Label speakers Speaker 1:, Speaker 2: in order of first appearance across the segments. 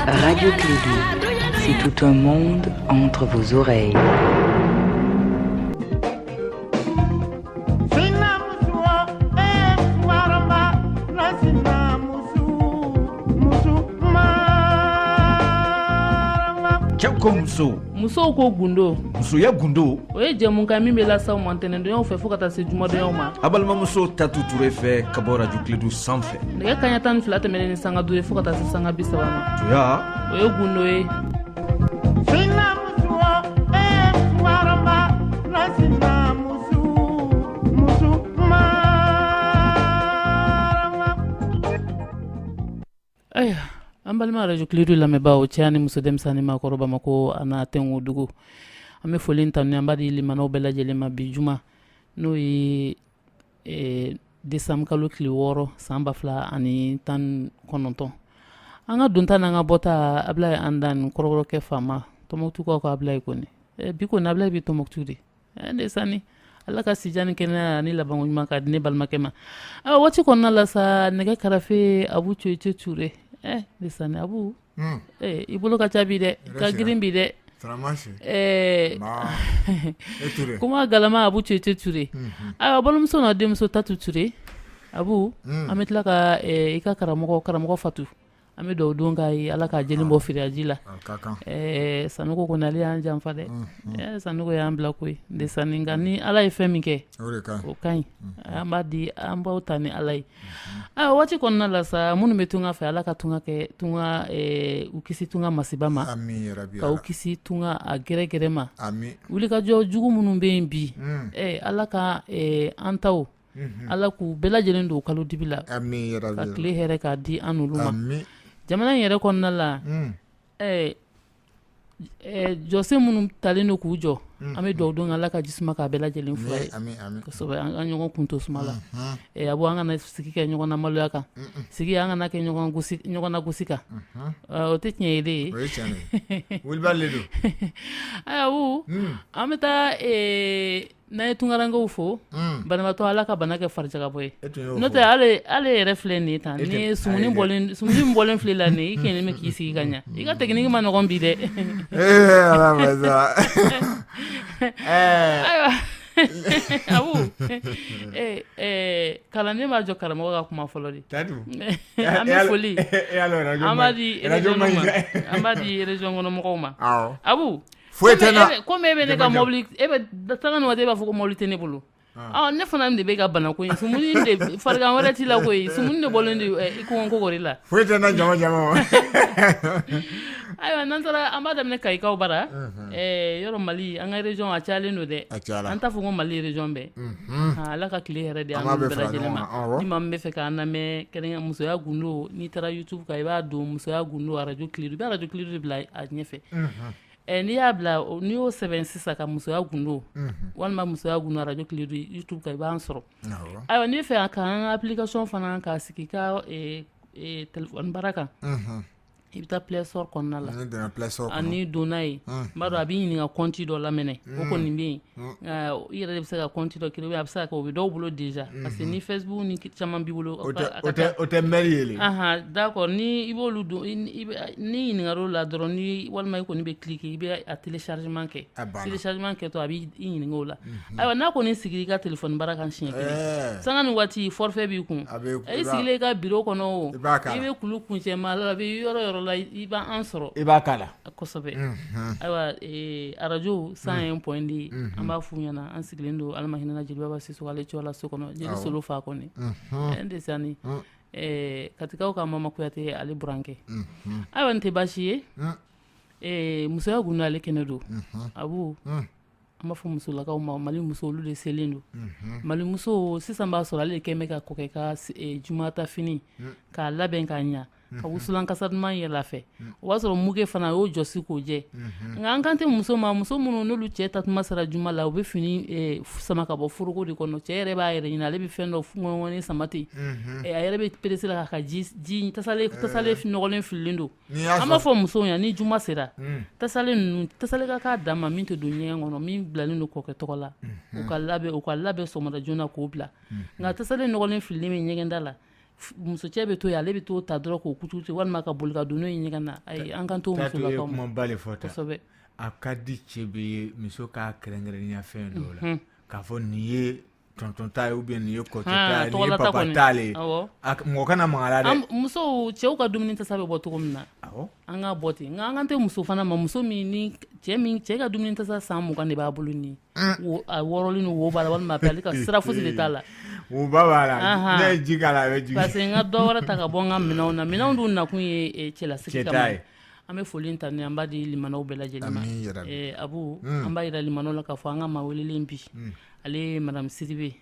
Speaker 1: Radio Clédou, c'est tout un monde entre vos oreilles.
Speaker 2: Muso ko gundo
Speaker 3: muso ya gundo
Speaker 2: o ye jɛmukan min bɛ lasaw ma ntɛnɛndonyaw fɛ fo ka taa se jumadonyaw ma
Speaker 3: a balimamuso Tatu Ture fɛ ka bɔ Radio Clédou sanfɛ
Speaker 2: nɛgɛ kaɲa 12 tɛmɛnen ni sanga 5 fo ka taa se sanga 30 ma
Speaker 3: toya
Speaker 2: o ye gundo ye aya an balima Radio Clédou lamɛnbaaw cɛya ni muso denmisɛnnin maakɔrɔba ma ko a n'a tɛngo dugu an bɛ foli in tanu an b'a di limanaw bɛɛ lajɛlen ma bi juma n'o ye décembre kalo tile 6 san 2019 an ka donta n'an ka bɔta Ablaye Andan kɔrɔkɛ faama Tɔnbukutukaw ka Ablaye kɔni bi kɔni Ablaye bɛ Tɔnbukutu de desani ala ka sijani kɛnɛya ni labanko ɲuman ka di ne balimakɛ ma waati kɔnɔna la sa nɛgɛ karafe Abu Coyite Ture desani Abu i bolo ka ca bi dɛ ka girin bi dɛ kuma galama Abu Coyite Ture ayiwa balimamuso n'a denmuso Tatu Ture Abu an bɛ tila ka i ka karamɔgɔ fatu an bɛ dugawu don k'a ye ala ka jeli bɔ firiyaji la Sanogo kɔni ale y'an janfa dɛ Sanogo y'an bila koyi desani nka ni ala ye fɛn min kɛ o ka ɲi an b'a di an b'aw ta ni ala ye waati kɔnɔna la sa minnu bɛ tunga fɛ ala ka tunga u kisi tunga masiba ma ka u kisi tunga a gɛrɛgɛrɛ ma wulikajɔ jugu minnu bɛ yen bi ala ka an taw ala k'u bɛɛ lajɛlen don kalo dibi la ka tile hɛrɛ k'a di an n'olu ma jamana in yɛrɛ kɔnɔna la jɔsen minnu talen don k'u jɔ an bɛ dugawu don ala ka jisuma k'a bɛɛ lajɛlen fura ye kosɛbɛ an ɲɔgɔn kun to suma la a bɔ an kana sigi kɛ ɲɔgɔn na maloya kan sigi an kana kɛ ɲɔgɔn na gosi kan o tɛ tiɲɛ ye de ye ayiwa an bɛ taa n'a ye tunkarankew fo banabatɔ ala ka bana kɛ farijagabɔ ye n'o tɛ ale yɛrɛ filɛ nin ye tan ni ye sumuni bɔlen filɛ la nin i kɛlen bɛ k'i sigi ka ɲa i ka technique ma nɔgɔn bi dɛ ayiwa Abu kalanden b'a jɔ karamɔgɔ ka kuma fɔlɔ de an bɛ foli an b'a di région kɔnɔ mɔgɔw ma Abu komi e bɛ ne ka mobili e bɛ sanga ni waati e b'a fɔ ko mobili tɛ ne bolo ne fana de bɛ ka bana ko in sumuni de farigan wɛrɛ t'i la koyi sumuni de bɔlen de i kɔngɔ kɔgɔri la
Speaker 4: foyi tɛ na jama
Speaker 2: ayiwa n'an taara an b'a daminɛ Kayikaw bara yɔrɔ Mali an ka région a cayalen don dɛ an t'a fɔ ko Mali région bɛɛ ala ka tile hɛrɛ de an bɛɛ lajɛlen ma ni maa min bɛ fɛ k'an lamɛn kɛrɛnkɛrɛnya musoya gundo n'i taara YouTube kan i b'a don musoya gundo Radio Clédou i bɛ Radio Clédou de bila a ɲɛfɛ n'i y'a bila n'i y'o sɛbɛn sisan ka musoya gundo walima musoya gundo Radio Clédou YouTube kan i b'an sɔrɔ ayiwa n'i fɛ k'an ka application fana k'a sigi ka téléphone bara kan i bɛ taa Play Store kɔnɔna la ani donna ye n b'a dɔn a b'i ɲininka compte dɔ lamɛnɛ o kɔni bɛ yen i yɛrɛ de bɛ se ka compte dɔ créer a bɛ se ka kɛ o bɛ dɔw bolo déjà parce que ni Facebook ni caman b'i bolo
Speaker 4: o tɛ mail ye
Speaker 2: d'accord ni i b'olu don ni ɲininkara o la dɔrɔn ni walima i kɔni bɛ cliquer i bɛ a téléchargement kɛ téléchargement kɛ to a b'i ɲininka o la ayiwa n'a kɔni sigila i ka téléphone bara kan siɲɛ kelen sanga ni waati forfait b'i kun i sigilen i ka bureau kɔnɔ o i bɛ kulu kuncɛ ma ala la a bɛ yɔrɔ la i b'an sɔrɔ
Speaker 4: i b'a kala
Speaker 2: kosɛbɛ ayiwa radio 101.2 an b'a f'u ɲɛna an sigilen don Alima Hinɛna Jeliba Sisoko ale cɛwala so kɔnɔ jeli solo fa kɔni desani Katikaw ka Mama Kuyate ale burankɛ ayiwa nin tɛ baasi ye musoya gundo ale kɛnɛ don Abu an b'a fɔ musolakaw ma Mali muso olu de selen don Mali muso sisan b'a sɔrɔ ale de kɛn bɛ ka kɔkɛ ka jumata fini k'a labɛn k'a ɲa ka wusulan kasa duman yɛlɛ a fɛ o b'a sɔrɔ muge fana a y'o jɔsi k'o jɛ nka an kan tɛ muso minnu n'olu cɛ tatuma sera juma la u bɛ fini sama ka bɔ foroko de kɔnɔ cɛ yɛrɛ b'a yɛrɛ ɲini ale bɛ fɛn dɔ ŋɔni sama ten a yɛrɛ bɛ perese la ka ji tasale nɔgɔlen fililen don an b'a fɔ musow ɲɛna ni juma sera tasale ka k'a dan ma min tɛ don ɲɛgɛn kɔnɔ min bilalen don kɔkɛ tɔgɔ la u ka labɛn sɔgɔmada joona k'o bila nka tasale nɔgɔlen fililen bɛ ɲɛgɛnda la muso cɛ bɛ to yen ale bɛ to ta dɔrɔn k'o kututi walima ka boli ka don n'o ye ɲɛgɛn na ayi an kan to muso la
Speaker 4: ka kuma bale fɔta
Speaker 2: kosɛbɛ
Speaker 4: a ka di cɛ bɛ muso ka kɛrɛnkɛrɛnya fɛn dɔw la k'a fɔ nin ye tonton ta ye ou bien nin ye kɔtɔ ta ye nin ye papa t'ale ye mɔgɔ kana magala dɛ
Speaker 2: musow cɛw ka dumuni tasa bɛ bɔ cogo min na an ka bɔ ten nka an kan tɛ muso fana ma muso min cɛ ka dumuni tasa san 20 de b'a bolo ni a wɔrɔlen no wo b'a la walima ale ka sira fosi de t'a la
Speaker 4: wo b'a la ne ye ji k'a la a bɛ jigin
Speaker 2: parce que n ka dɔ wɛrɛ ta ka bɔ n ka minɛnw na minɛnw dun nakun ye cɛlasigi kama an bɛ foli ta ni an b'a di limanaw bɛɛ lajɛlen ma Abu an b'a yira limanaw la k'a fɔ an ka maa welelen bi ale ye madame Sidibe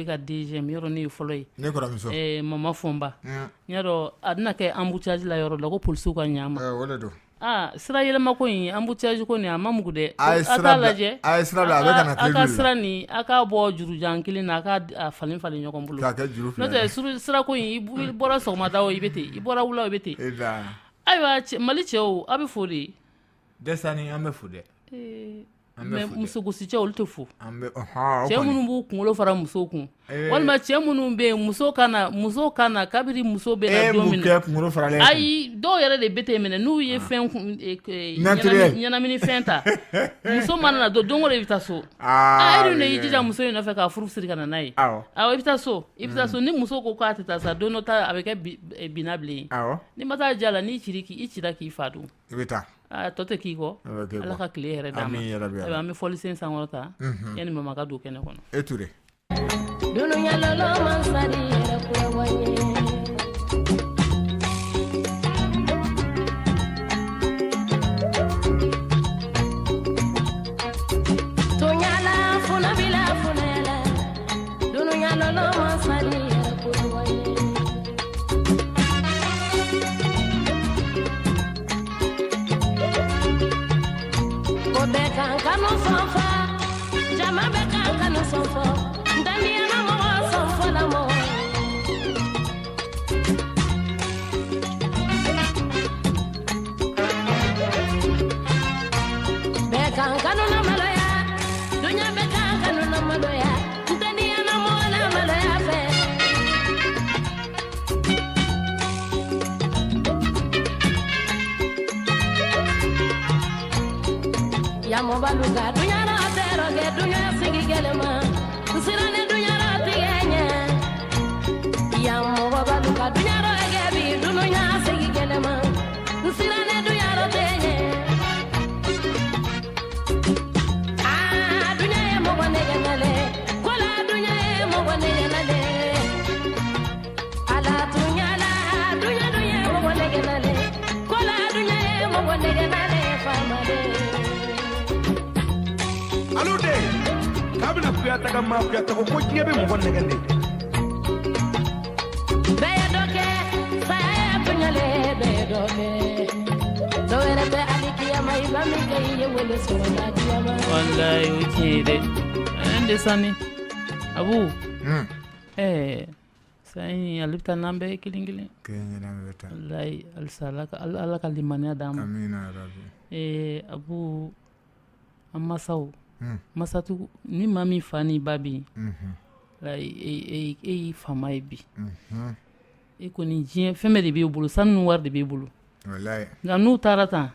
Speaker 2: ka DGM yɔrɔ ne ye fɔlɔ ye
Speaker 4: ne kɔrɔmuso
Speaker 2: mama Fɔnba n y'a dɔn a bɛna kɛ embouteillage la yɔrɔ la ko polisiw ka ɲɛ ma
Speaker 4: o de don
Speaker 2: sira yɛlɛma ko in embouteillage ko nin a ma mugu dɛ a t'a lajɛ
Speaker 4: a ye sira bila a bɛ ka na
Speaker 2: a ka sira nin a k'a bɔ jurujan kelen na a k'a falen ɲɔgɔn bolo
Speaker 4: k'a kɛ juru fila
Speaker 2: n'o tɛ sira ko in i bɔra sɔgɔmada o i bɛ ten i bɔra wula o i bɛ ten ayiwa Mali cɛw a bɛ fo de
Speaker 4: Desani an bɛ fo dɛ
Speaker 2: mais muso gosi cɛ olu tɛ fo cɛ minnu b'u kunkolo fara musow kun walima cɛ minnu bɛ yen muso kana kabiri muso bɛ na don min na ayi dɔw yɛrɛ de bɛ ten minɛ n'u ye fɛn ɲɛnamini fɛn ta muso mana na don o don i bɛ taa so e dun de y'i jija muso in nɔfɛ k'a furu siri ka na n'a ye awɔ i bɛ taa so ni muso ko k'a tɛ taa sa don dɔ ta a bɛ kɛ binna bilen ni ma taa ja la n'i cira k'i fa dun
Speaker 4: i bɛ taa
Speaker 2: tɔ tɛ k'i kɔ ala ka tile yɛrɛ d'a ma an bɛ fɔli sen sankɔrɔ ta yanni mama ka don kɛnɛ kɔnɔ
Speaker 4: e Ture
Speaker 5: Baluga dunyara tero ge dunya sigi gelema sirane dunyara tigenya yamo baluga dunyara ge bi dunya sigi gelema sirane dunyara tenye dunya mo bone genale kola dunya mo bone genale ala dunya mo bone genale kola dunya mo bone genale famade
Speaker 6: alude kabla kuyata kama kuyata ko jiye be mo wonne gande
Speaker 5: be doke saya punyale be doke do era be alikiya mai ba mi kai ye wele sura na diyama
Speaker 2: wallahi wuce de ande sani Abu sai alipta nambe kilingile
Speaker 4: kenya nambe ta
Speaker 2: wallahi alsalaka Allah ka limaniya dama
Speaker 4: amina rabbi
Speaker 2: Abu amasaw masatu ni mami fani babi la e fama bi e ko ni jien feme de bi bulu sanu war de bi bulu
Speaker 4: wallahi
Speaker 2: nga nu tarata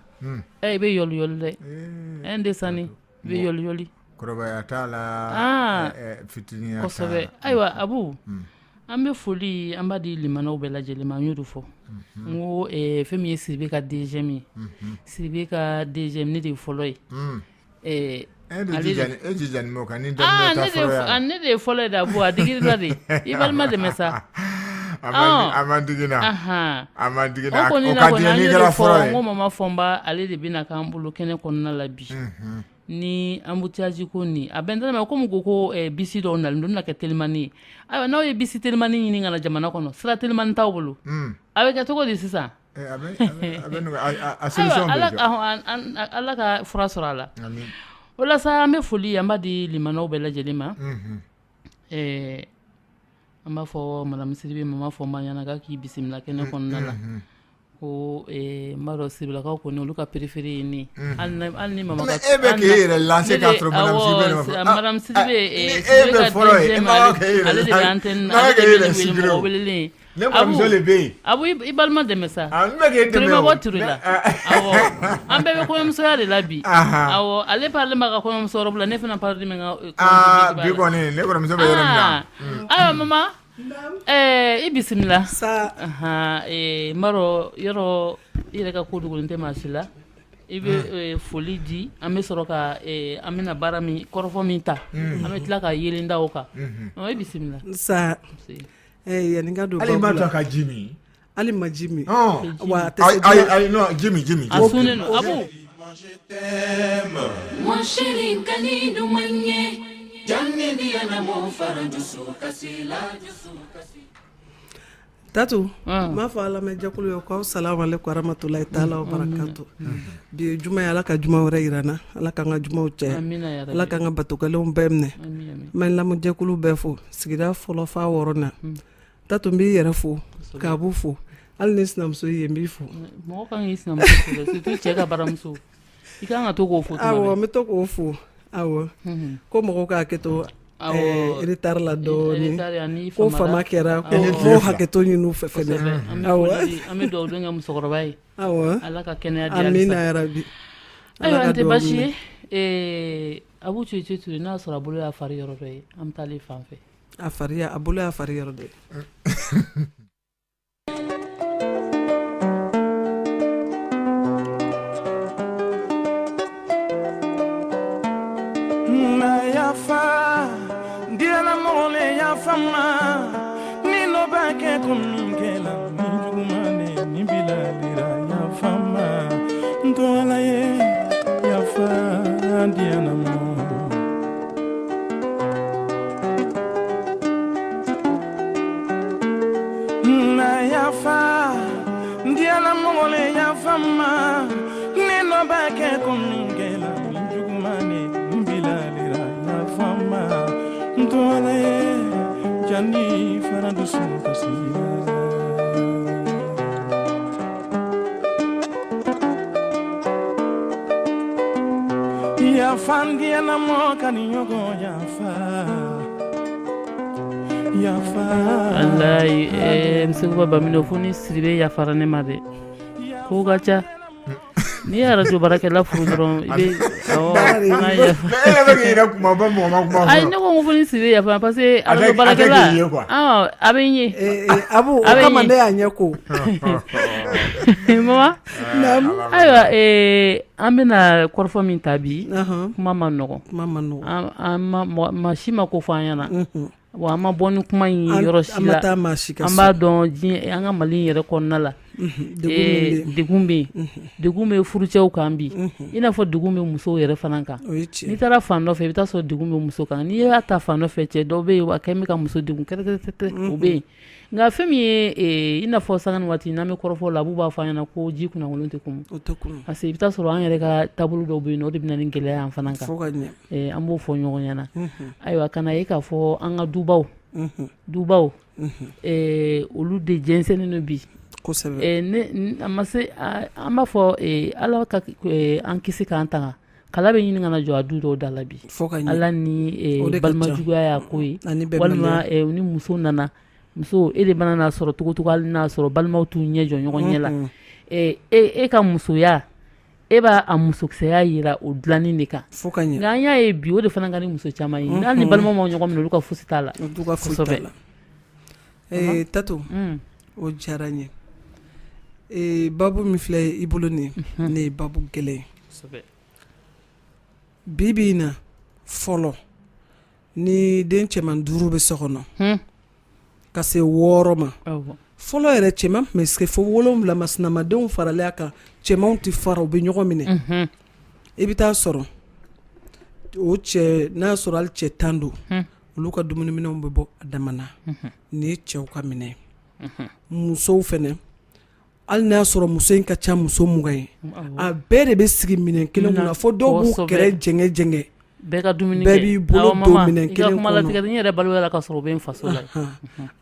Speaker 2: be yol de ende sani be yoli
Speaker 4: koroba ya tala fitiniya
Speaker 2: ko sobe aywa Abu ambe foli amba di limana o bela jeli ma nyudu fo ngo femi Sidibe ka DGM Sidibe ka DGM ni de folloy
Speaker 4: jijani mo kan ni dambe ta foro
Speaker 2: ne de folo da bu adigirira de ibalma de mesa
Speaker 4: amandigina o ka di ni gara foro
Speaker 2: ngo mama Fɔnba ale de bina kan bulu kene konna la bi ni embouteillage ko ni abenda ma ko mugo ko bisi do na nduna ka telemani ayo na o bisi telemani ni ngana jamana kono sira telemani taw bulu abe ka to ko di sisa a solution ala ka fura sɔrɔ a la amin wala sa an bɛ foli an b'a di limanaw bɛɛ lajɛlen ma an b'a fɔ madame Sidibe mama Fɔnba ɲɛna k'a k'i bisimila kɛnɛ kɔnɔna la ko n b'a dɔn Sidibilakaw kɔni olu ka préféré ye ne hali ni mama
Speaker 4: e bɛ k'e yɛrɛ lancer k'a sɔrɔ
Speaker 2: madame Sidibe Sidibe ka DGM ale de bɛ antenne na ale de bɛ mɔgɔ welelen
Speaker 4: ne kɔrɔmuso le bɛ yen
Speaker 2: Abu i balima dɛmɛ sa
Speaker 4: n bɛ k'e dɛmɛ
Speaker 2: o bɔ turu la awɔ an bɛɛ bɛ kɔɲɔmusoya de la bi awɔ ale parle ma ka kɔɲɔmuso yɔrɔ bila ne fana parle min ka
Speaker 4: bi kɔni ne kɔrɔmuso bɛ yɔrɔ min na
Speaker 2: ayiwa mama i bisimila
Speaker 7: sa
Speaker 2: maro yɔrɔ i yɛrɛ ka ko dogolen tɛ maa si la I bɛ foli di an bɛ sɔrɔ ka an bɛna baara min kɔrɔfɔ min ta an bɛ tila ka yelen da o kan i bisimila
Speaker 7: sa yanni ka don
Speaker 4: hali ma to ka ji min
Speaker 7: hali ma ji min
Speaker 4: wa ayi non ji min
Speaker 2: a sunnen don Abu
Speaker 5: Mon chéri kani dumanye janne diana mo faranjusu kasila
Speaker 7: Tatu ma fɔ ala mɛ jakulu ye ko salamu alaikum warahmatulahi taala wa barakatu bi juma ye ala ka juma wɛrɛ yirana ala k'an ka jumaw caya ala k'an ka batogalenw bɛɛ minɛ mɛ lamu jakulu bɛɛ fo sigida fɔlɔ fa wɔɔrɔ na Tatu n b'i yɛrɛ fo k'a bu fo hali ni sinamuso ye n b'i fo
Speaker 2: mɔgɔ kan k'i sinamuso fo dɛ surtout cɛ ka baramuso I kan ka to k'o fo tuma bɛɛ
Speaker 7: awɔ n bɛ to k'o fo awɔ ko mɔgɔw k'a kɛ to retard la dɔɔni ko fama kɛra ko hakɛto ɲini fɛ fɛnɛ
Speaker 2: awɔ an bɛ dugawu don kɛ musokɔrɔba ye
Speaker 7: awɔ
Speaker 2: ala ka kɛnɛya di
Speaker 7: amina yarabi
Speaker 2: ayiwa an tɛ baasi ye Abu Cuicu Ture n'a sɔrɔ a bolo y'a fari yɔrɔ dɔ ye an bɛ taa ale fan fɛ
Speaker 7: a bolo y'a fari yɔrɔ dɔ ye
Speaker 8: yafa diana mole yafa ma ni no ba ke kumingela ni jugumane ni bilalira yafa ma ntola ye yafa diana mo na yafa diana mole yafa ma ni no ba ke kumingela ni jugumane Jani faradu sukasira ya fandi na moka ni yogo ya fa
Speaker 2: wallahi msukuba bamino funi siribe ya farane made ko gacha ni radio barakela furu dron ibe na ya ai ne ko funi siribe ya fa parce que radio barakela abenye
Speaker 7: Abu kama ne anyako
Speaker 2: mama nam aywa amena korfo min tabi mama nogo ma shima ko fanyana wa ma bonu kuma yin yoro shila an ba don an ga malin yere konna la degumbe furucɛw kan bi ina fɔ degumbe muso yɛrɛ fana kan ni taara fan dɔ fɛ i bɛ taa sɔrɔ degumbe muso kan ni y'a ta fan dɔ fɛ cɛ dɔw bɛ yen a kɛ bɛ ka muso degun kɛrɛkɛrɛ o bɛ yen nka fɛn min ye ina fɔ sanga ni waati n'an bɛ kɔrɔfɔ la a b'u b'a fɔ an ɲɛna ko ji kunnakolon tɛ kun parce que i bɛ taa sɔrɔ an yɛrɛ ka taabolo dɔw bɛ yen o de bɛ na ni gɛlɛya an fana kan an b'o fɔ ɲɔgɔn ɲɛna ayiwa kana ye k'a fɔ an ka dubaw olu de jɛnsɛnnen don bi an b'a fɔ ala ka an kisi k'an tanga kala bɛ ɲini kana jɔ a du dɔw da la bi ala ni balimajuguya y'a ko ye walima ni muso nana muso e de bana n'a sɔrɔ togo hali n'a sɔrɔ balimaw t'u ɲɛ jɔ ɲɔgɔn ɲɛ la e ka musoya e b'a a musokisɛya yira o dilanni de kan nka an y'a ye bi o de fana ka ni muso caman ye hali ni balimaw ma ɲɔgɔn minɛ olu ka fosi t'a la kosɛbɛ
Speaker 7: Tatu o diyara n ye babu min filɛ i bolo ne ye babu gɛlɛn bibi in na fɔlɔ ni den cɛman 5 bɛ so kɔnɔ ka se 6 ma fɔlɔ yɛrɛ cɛman tun bɛ se fo 7 masinamadenw faralen a kan cɛmanw tɛ fara u bɛ ɲɔgɔn minɛ i bɛ taa sɔrɔ o cɛ n'a sɔrɔ hali cɛ 10 don olu ka dumuniminɛnw bɛ bɔ a damana ni cɛw ka minɛ musow fɛnɛ hali n'a sɔrɔ muso in ka ca muso 20 ye a bɛɛ de bɛ sigi minɛn kelen kɔnɔ fo dɔw b'u kɛrɛ jɛngɛ
Speaker 2: bɛɛ ka dumuni
Speaker 7: bɛɛ b'i bolo don minɛn kelen
Speaker 2: kɔnɔ i ka kuma yɛrɛ balo la ka sɔrɔ o bɛ n faso la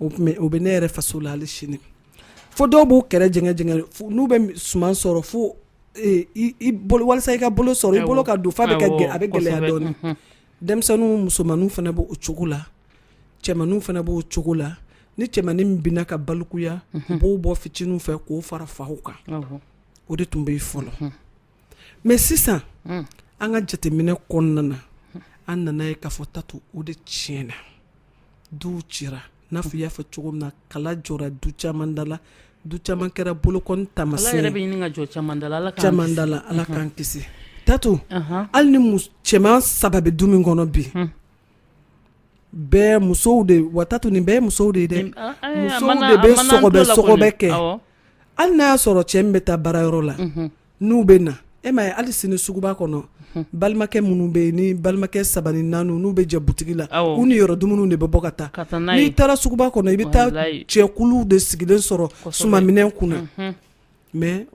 Speaker 7: o bɛ ne yɛrɛ faso la hali sini fo dɔw b'u kɛrɛ jɛngɛ n'u bɛ suman sɔrɔ fo walasa i ka bolo sɔrɔ i bolo ka don fa bɛ a bɛ gɛlɛya dɔɔnin denmisɛnninw musomanninw fana b'o cogo la cɛmanninw fana b'o cogo la ni cɛmannin min bina ka balikuya b'o bɔ fitinin fɛ k'o fara faw kan o de tun bɛ fɔlɔ mais sisan an ka jateminɛ kɔnɔna na an nana ye k'a fɔ Tatu o de tiɲɛna duw cira n'a fɔ i y'a fɔ cogo min na kala jɔra du caman da la du caman kɛra bolokɔni tamasiyɛn
Speaker 2: ala yɛrɛ bɛ ɲini ka jɔ caman da la
Speaker 7: ala k'an kisi Tatu hali ni cɛman 3 bɛ du min kɔnɔ bi bɛɛ musow de wa Tatu nin bɛɛ ye musow de ye dɛ musow de bɛ sɔgɔbɛ kɛ hali n'a y'a sɔrɔ cɛ min bɛ taa baarayɔrɔ la n'u bɛ na e ma ye hali sini suguba kɔnɔ balimakɛ minnu bɛ yen ni balimakɛ 3 ni 4 n'u bɛ jɛ butigi la u ni yɔrɔ dumuniw de bɛ bɔ ka taa n'i taara suguba kɔnɔ i bɛ taa cɛkuluw de sigilen sɔrɔ sumaminɛn kunna mais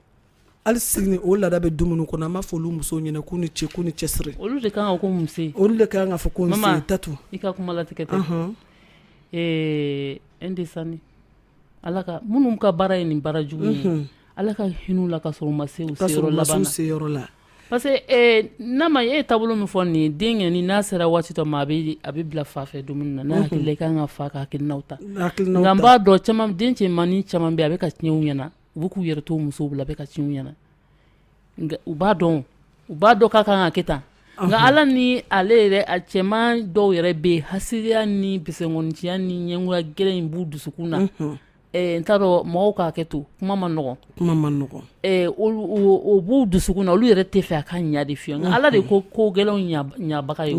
Speaker 7: hali sini o laada bɛ dumuni kɔnɔ an b'a fɔ olu musow ɲɛna k'u ni cɛsiri
Speaker 2: olu de kan ka ko muso
Speaker 7: olu de kan ka fɔ ko muso Tatu
Speaker 2: i ka kuma latigɛ tɛ ndesani ala ka minnu ka baara ye nin baara jugu ye ala ka hin'u la ka sɔrɔ u ma se u seyɔrɔ la parce que n'a ma e taabolo min fɔ nin den kɛni n'a sera waati dɔ ma a bɛ bila fa fɛ dumuni na n'a hakili i kan ka fa ka hakilinaw ta nka n b'a dɔn caman den cɛmannin caman bɛ a bɛ ka tiɲɛ u ɲɛna u bɛ k'u yɛrɛ to musow bila a bɛ ka tiɲɛ u ɲɛna nka u b'a dɔn k'a kan ka kɛ tan nka ala ni ale yɛrɛ a cɛman dɔw yɛrɛ bɛ yen hasidiya ni bisɛnkɔnninciya ni ɲɛngoya gɛlɛn in b'u dusukun na n t'a dɔn mɔgɔw k'a kɛ to kuma ma nɔgɔn o b'u dusukun na olu yɛrɛ tɛ fɛ a ka ɲa de fiyewu nka ala de ko gɛlɛnw ɲabaga ye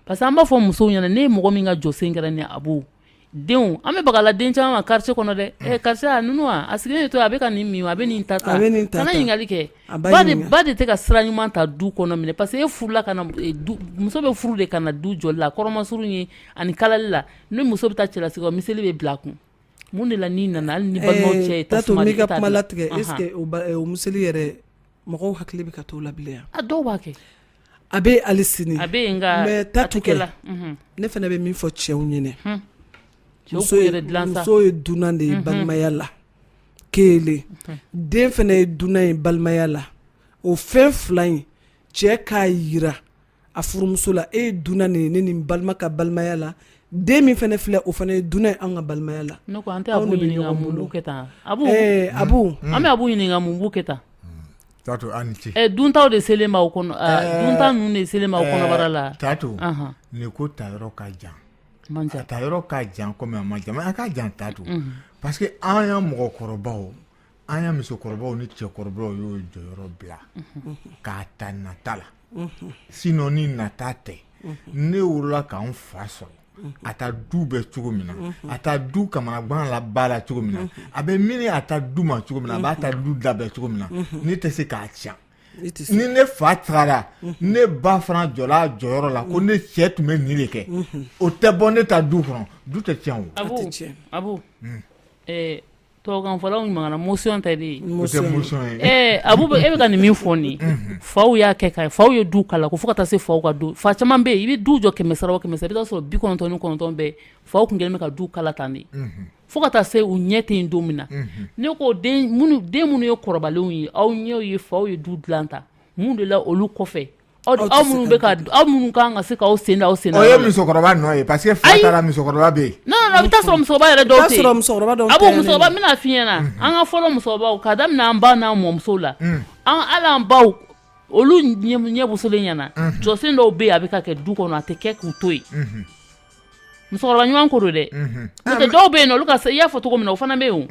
Speaker 2: parce que an b'a fɔ musow ɲɛna ne ye mɔgɔ min ka jɔsen kɛra ni a b'o denw an bɛ bagala den caman ma quartier kɔnɔ dɛ karisa ninnu a sigilen to a bɛ ka nin min a bɛ nin ta kana ɲininkali kɛ ba de tɛ ka sira ɲuman ta du kɔnɔ minɛ parce que e furula ka na muso bɛ furu de ka na du jɔli la kɔrɔmasuru ye ani kalali la ni muso bɛ taa cɛlasigi miseli bɛ bila a kun mun de la n'i nana hali ni balimaw cɛ ye tasuma de
Speaker 7: Tatu n'i ka kuma latigɛ est ce que o miseli yɛrɛ mɔgɔw hakili bɛ ka t'o la bilen
Speaker 2: a dɔw b'a kɛ
Speaker 7: a bɛ hali sini
Speaker 2: a bɛ yen nka
Speaker 7: mais Tatu kɛ ne fana bɛ min fɔ cɛw ɲɛna muso ye dunan de ye balimaya la kelen den fana ye dunan ye balimaya la o fɛn 2 in cɛ k'a yira a furumuso la e ye dunan de ye ne nin balima ka balimaya la den min fana filɛ o fana ye dunan ye an ka balimaya la
Speaker 2: ne ko an tɛ Abu ɲininka mun b'u kɛ tan Abu an bɛ Abu ɲininka mun b'u kɛ tan
Speaker 4: Tatu a ni ce
Speaker 2: duntaw de selen b'aw kɔnɔ dunta ninnu de selen b'aw kɔnɔbara la
Speaker 4: Tatu nin ko ta yɔrɔ ka jan a ta yɔrɔ ka jan comme a man jan mais a ka jan Tatu parce que an ya mɔgɔkɔrɔbaw an ya musokɔrɔbaw ni cɛkɔrɔbaw y'o jɔyɔrɔ bila k'a ta nata la sinon ni nata tɛ ne wolola k'an fa sɔrɔ a ta du bɛ cogo min na a ta du kamanagan la ba la cogo min na a bɛ mini a ta du ma cogo min na a b'a ta du labɛn cogo min na ne tɛ se k'a tiɲɛ ni ne fa tagara ne ba fana jɔla a jɔyɔrɔ la ko ne cɛ tun bɛ nin de kɛ o tɛ bɔ ne ta du kɔnɔ du tɛ tiɲɛ o
Speaker 2: Abu tɔgɔkanfɔlaw ɲumana motion tɛ de ye Abu e bɛ ka nin min fɔ nin faw y'a kɛ ka faw ye du kala ko fo ka taa se faw ka du fa caman bɛ yen i bɛ du jɔ 100 sara o 100 sara i bɛ taa sɔrɔ 99 bɛɛ faw kun kɛlen bɛ ka du kala tan de fo ka taa se u ɲɛ tɛ yen don min na ne ko den minnu ye kɔrɔbalenw ye aw ɲɛw ye faw ye du dilan ta mun de la olu kɔfɛ aw minnu bɛ ka aw minnu kan ka se k'aw sen da aw sen da o
Speaker 4: ye musokɔrɔba nɔ ye parce que fa taara musokɔrɔba bɛ yen
Speaker 2: non a bɛ taa sɔrɔ musokɔrɔba yɛrɛ dɔw tɛ yen Abu musokɔrɔba bɛna f'i ɲɛna an ka fɔlɔ musokɔrɔbaw k'a daminɛ an ba n'an mɔmusow la hali an baw olu ɲɛ wusulen ɲɛna jɔsen dɔw bɛ yen a bɛ ka kɛ du kɔnɔ a tɛ kɛ k'u to yen musokɔrɔba ɲuman ko don dɛ n'o tɛ dɔw bɛ yen nɔ olu ka i y'a fɔ cogo min na o fana bɛ yen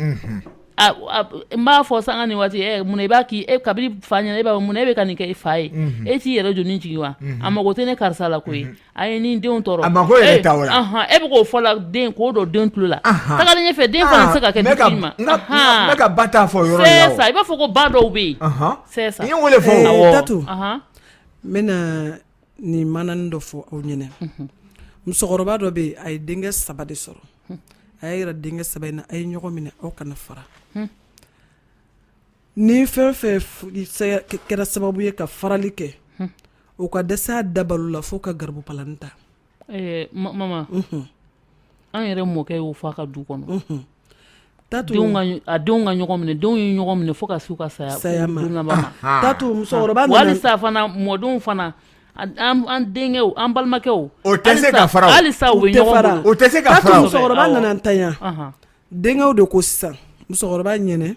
Speaker 2: n b'a fɔ sanga nin waati mun i b'a k'i kabiri fa ɲɛna e b'a mun e bɛ ka nin kɛ i fa ye e t'i yɛrɛ jɔ nin jigi wa a mago tɛ ne karisa la koyi a ye nin denw tɔɔrɔ
Speaker 4: a mago yɛrɛ t'aw la
Speaker 2: e bɛ k'o fɔ la den k'o dɔ den tulo la tagalen ɲɛfɛ den fana tɛ se ka kɛ dutigi ma
Speaker 4: ne ka ba t'a fɔ yɔrɔ la
Speaker 2: c'est ça i b'a fɔ ko ba dɔw bɛ yen c'est ça
Speaker 4: n ye wele fɔ
Speaker 7: Tatu n bɛna nin manani dɔ fɔ aw ɲɛna musokɔrɔba dɔ bɛ yen a ye denkɛ 3 de sɔrɔ a y'a yira denkɛ 3 in na a ye ɲɔgɔn minɛ aw kana fara ni fɛn fɛn kɛra sababu ye ka farali kɛ o ka dɛsɛ a dabalu la fo ka garibu palani ta
Speaker 2: mama an yɛrɛ mɔkɛ y'o fɔ a ka du kɔnɔ
Speaker 7: Tatu
Speaker 2: denw ka ɲɔgɔn minɛ denw ye ɲɔgɔn minɛ fo ka se u ka saya ma
Speaker 7: Tatu musokɔrɔba
Speaker 2: nana walisa fana mɔdenw fana an denkɛw an balimakɛw
Speaker 4: o tɛ se ka fara
Speaker 2: halisa u bɛ ɲɔgɔn bolo
Speaker 4: o tɛ se ka fara
Speaker 7: musokɔrɔba nana ntanya denkɛw de ko sisan musokɔrɔba ɲɛnɛ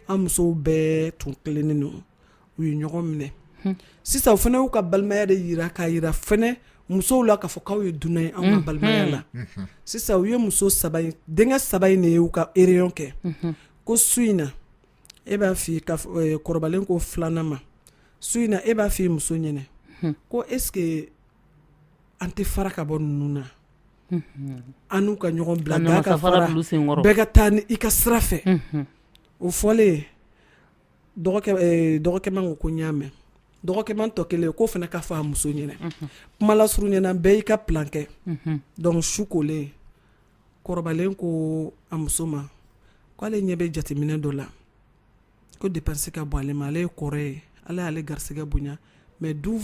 Speaker 7: an musow bɛɛ tun tilennen don u ye ɲɔgɔn minɛ sisan o fana y'u ka balimaya de yira k'a yira fana musow la k'a fɔ k'aw ye dunan ye anw ka balimaya la sisan u ye muso saba in denkɛ saba in de y'u ka réunion kɛ ko su in na e b'a f'i ka kɔrɔbalen ko filanan ma su in na e b'a f'i muso ɲɛnɛ ko est-ce que an tɛ fara ka bɔ ninnu na an n'u ka ɲɔgɔn bila bɛɛ ka fara bɛɛ ka taa ni i ka sira fɛ o fɔlen dɔgɔkɛ man ko n y'a mɛn dɔgɔkɛ man tɔ kelen k'o fana ka fɔ a muso ɲɛnɛ kuma lasuru ɲɛna bɛɛ y'i ka plan kɛ donc su kolen kɔrɔbalen ko a muso ma k'ale ɲɛ bɛ jateminɛ dɔ la ko dépense ka bɔ ale ma ale ye kɔrɔ ye ale y'ale garisɛgɛ bonya mais du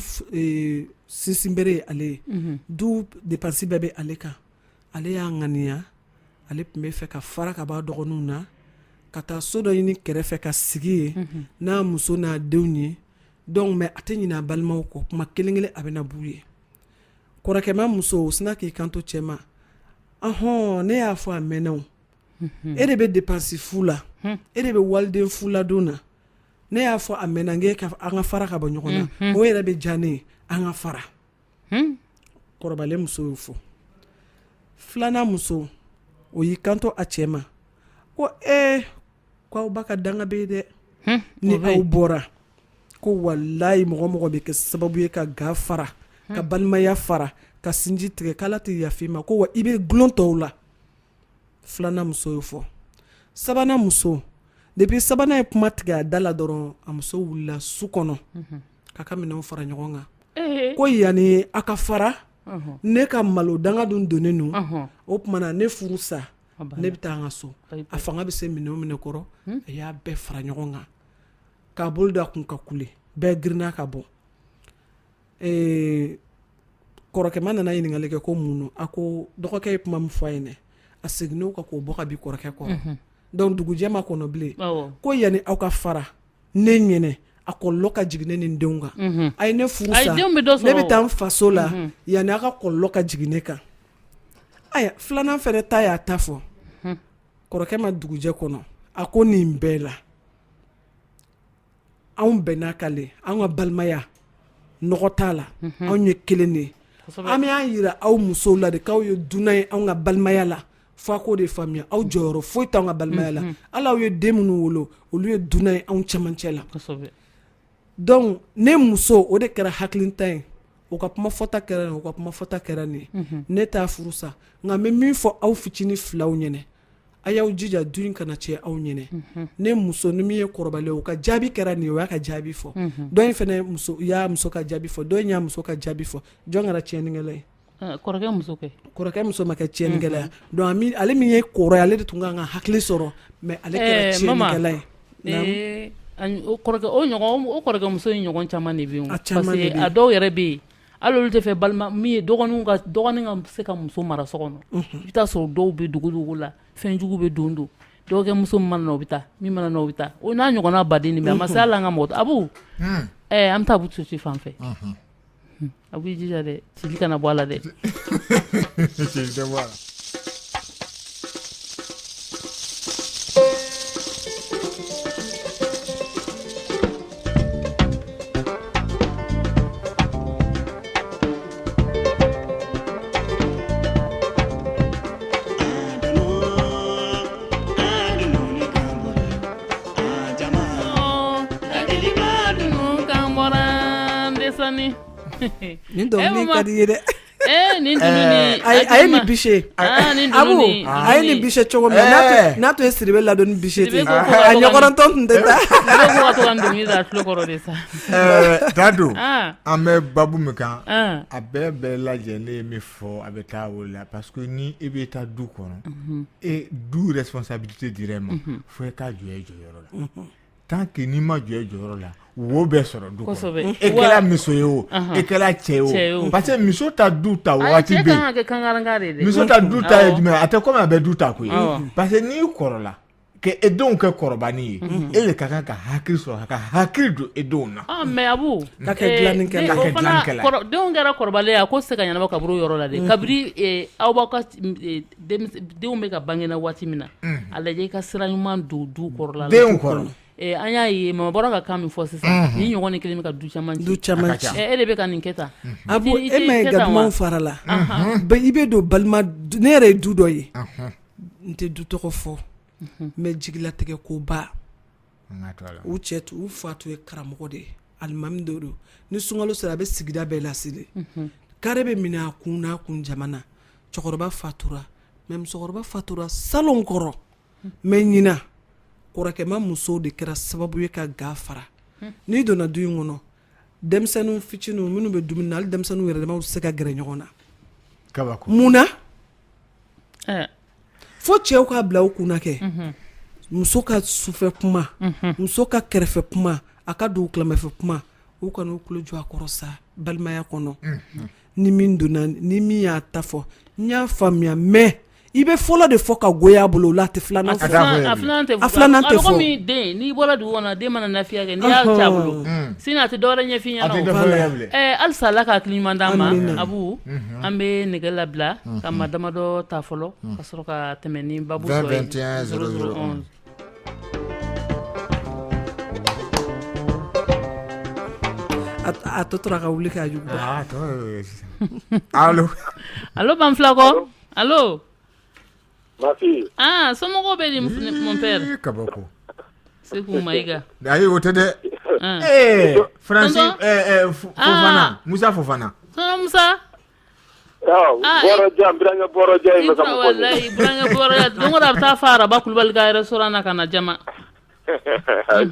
Speaker 7: sinsinbere ye ale ye du dépense bɛɛ bɛ ale kan ale y'a ŋaniya ale tun bɛ fɛ ka fara ka bɔ a dɔgɔninw na ka taa so dɔ ɲini kɛrɛfɛ ka sigi ye n'a muso n'a denw ye donc mais a tɛ ɲinɛ a balimaw kɔ kuma kelen kelen a bɛna b'u ye kɔrɔkɛma muso sina k'i kanto cɛ ma ne y'a fɔ a mɛnna o e de bɛ dépense fu la e de bɛ waliden fu ladon na ne y'a fɔ a mɛnna an ka fara ka bɔ ɲɔgɔn na o yɛrɛ bɛ diya ne ye an ka fara kɔrɔbalen muso y'o fɔ filanan muso o y'i kanto a cɛ ma ko k'aw ba ka danga bɛ ye dɛ ni aw bɔra ko walayi mɔgɔ bɛ kɛ sababu ye ka ga fara ka balimaya fara ka sinji tigɛ k'Ala tɛ yafa i ma ko wa i bɛ gulon tɔw la filanan muso y'o fɔ sabanan muso depuis sabanan ye kuma tigɛ a da la dɔrɔn a muso wulila su kɔnɔ k'a ka minɛnw fara ɲɔgɔn kan ko yanni a ka fara ne ka malo danga dun donnen don o tuma na ne furu sa ne bɛ taa an ka so a fanga bɛ se minɛ kɔrɔ a y'a bɛɛ fara ɲɔgɔn kan k'a bolo da kun ka kule bɛɛ girinna ka bɔ kɔrɔkɛma nana ɲininkali kɛ ko mun a ko dɔgɔkɛ ye kuma min fɔ a ye dɛ a seginn'o kan k'o bɔ ka bi kɔrɔkɛ kɔrɔ donc dugujɛ ma kɔnɔ bilen ko yanni aw ka fara ne ɲɛnɛ a kɔlɔlɔ ka jigin ne ni n denw kan a ye ne furu sa ne bɛ taa n faso la yanni aw ka kɔlɔlɔ ka jigin ne kan aya filanan fɛnɛ ta y'a ta fɔ kɔrɔkɛ ma dugujɛ kɔnɔ a ko nin bɛɛ la anw bɛnna kale anw ka balimaya nɔgɔ t'a la anw ye kelen de ye an bɛ yira aw musow la de k'aw ye dunan ye anw ka balimaya la f'a k'o de faamuya aw jɔyɔrɔ foyi t'anw ka balimaya la hali aw ye den minnu wolo olu ye dunan ye anw cɛmancɛ la donc ne muso o de kɛra hakilinta ye o ka kuma fɔta kɛra nin o ka kuma fɔta kɛra nin ne t'a furu sa nka n bɛ min fɔ aw fitinin filaw ɲɛnɛ a y'aw jija du in kana tiɲɛ aw ɲɛnɛ ne muso ni min ye kɔrɔbalen o ka jaabi kɛra nin o y'a ka jaabi fɔ dɔ in fɛnɛ y'a muso ka jaabi fɔ dɔ in y'a muso ka jaabi fɔ jɔn kɛra tiɲɛnikɛla ye kɔrɔkɛ muso ma kɛ tiɲɛnikɛla ye donc ale min ye kɔrɔ ye ale de tun kan ka hakili sɔrɔ mais ale kɛra tiɲɛnikɛla ye
Speaker 2: o kɔrɔkɛ muso in ɲɔgɔn caman de bɛ yen parce que a dɔw yɛrɛ bɛ yen hali olu tɛ fɛ balima min ye dɔgɔnin ka se ka muso mara so kɔnɔ i bɛ taa sɔrɔ dɔw bɛ dugu la fɛn jugu bɛ don dɔgɔkɛ muso min mana na o bɛ taa min mana na o bɛ taa o n'a ɲɔgɔnna baden de bɛ a ma se hali an ka mɔgɔ abu an bɛ taa abu ci fan fɛ a b'i jija dɛ cili kana bɔ a la dɛ
Speaker 7: nin dɔnkili ka di ye dɛ
Speaker 2: nin dununi
Speaker 7: a ye nin bise abu a ye nin bise cogo min n'a tun ye siribe ladon ni bise ten a ɲɔgɔntɔn tun tɛ taa
Speaker 2: ne ko ka to ka dɔnkili da tulo kɔrɔ de sa
Speaker 4: Dado an bɛ babu min kan a bɛɛ lajɛlen ye min fɔ a bɛ taa o la parce que ni e bɛ taa du kɔnɔ du responsabilité dirɛ ma fo e ka jɔ e jɔyɔrɔ la tant que n'i ma jɔ e jɔyɔrɔ la wo bɛɛ sɔrɔ du kɔnɔ e kɛra muso ye o e kɛra cɛ ye o parce que muso ta du ta waati bɛ yen muso ta du ta ye jumɛn a tɛ komi a bɛ du ta koyi parce que n'i kɔrɔla que edon ke korbani ele ka kan ka hakiri so ka hakiri do edon na
Speaker 2: mais abu
Speaker 7: ka ke glanin kala
Speaker 2: don gara korbale ya ko se ka nyana ka buru yoro la de kabri aw ba ka de me ka bangena wati mina ala je ka sira nyuma du korla
Speaker 4: de kor
Speaker 2: anya yi mama bora ka kam fo sisan ni nyoko ni kelemi ka du chaman ele be ka ninketa
Speaker 7: abu e me gadman farala be ibe do balma nere du do yi nte du to ko fo mais jigila tege ko ba u cɛtu u fatu ye karamɔgɔ de alimami do ni sunkalo sera a bɛ sigida bɛɛ lasile kare bɛ minɛ a kun n'a kun jamana cɛkɔrɔba fatura mais musokɔrɔba fatura salon kɔrɔ mais ɲina kɔrɔkɛma musow de kɛra sababu ye ka ga fara n'i donna du in kɔnɔ denmisɛnninw fitininw minnu bɛ dumuni na hali denmisɛnninw yɛrɛ dama se ka gɛrɛ ɲɔgɔn na
Speaker 4: kabako
Speaker 7: munna fo cɛw k'a bila u kunna kɛ muso ka sufɛ kuma muso ka kɛrɛfɛ kuma a ka don kilamɛfɛ kuma u kana u kulo jɔ a kɔrɔ sa balimaya kɔnɔ ni min donna ni min y'a ta fɔ n y'a faamuya mais i bɛ fɔlɔ de fɔ ka goya bolo la tɛ filanan fɔ a filanan tɛ fɔ
Speaker 2: min den n'i bɔra dugu kɔnɔ den mana lafiya kɛ n'i y'a cɛ bolo sini a tɛ dɔwɛrɛ ɲɛfin ɲɛna halisa Ala ka hakili ɲuman d'an ma Abu an bɛ nɛgɛ labila ka maa damadɔ ta fɔlɔ ka sɔrɔ ka tɛmɛ ni babu sɔ ye
Speaker 4: 21 0011
Speaker 7: a tɔ tora ka wuli k'a juguba
Speaker 2: allo Banfulakɔ allo
Speaker 9: Mafi.
Speaker 2: Somɔgɔw bɛ di mon père.
Speaker 4: Kabako.
Speaker 2: Sekou Maïga.
Speaker 4: Ayi o tɛ dɛ. Francis Fofana, Musa Fofana.
Speaker 2: Musa.
Speaker 9: Bɔrɔja, Birange Bɔrɔja ye masa mɔgɔ.
Speaker 2: Wallahi, Birange Bɔrɔja. Don o don a bɛ taa fa Araba Kulubali ka restaurant na ka na jama.
Speaker 9: Sɔ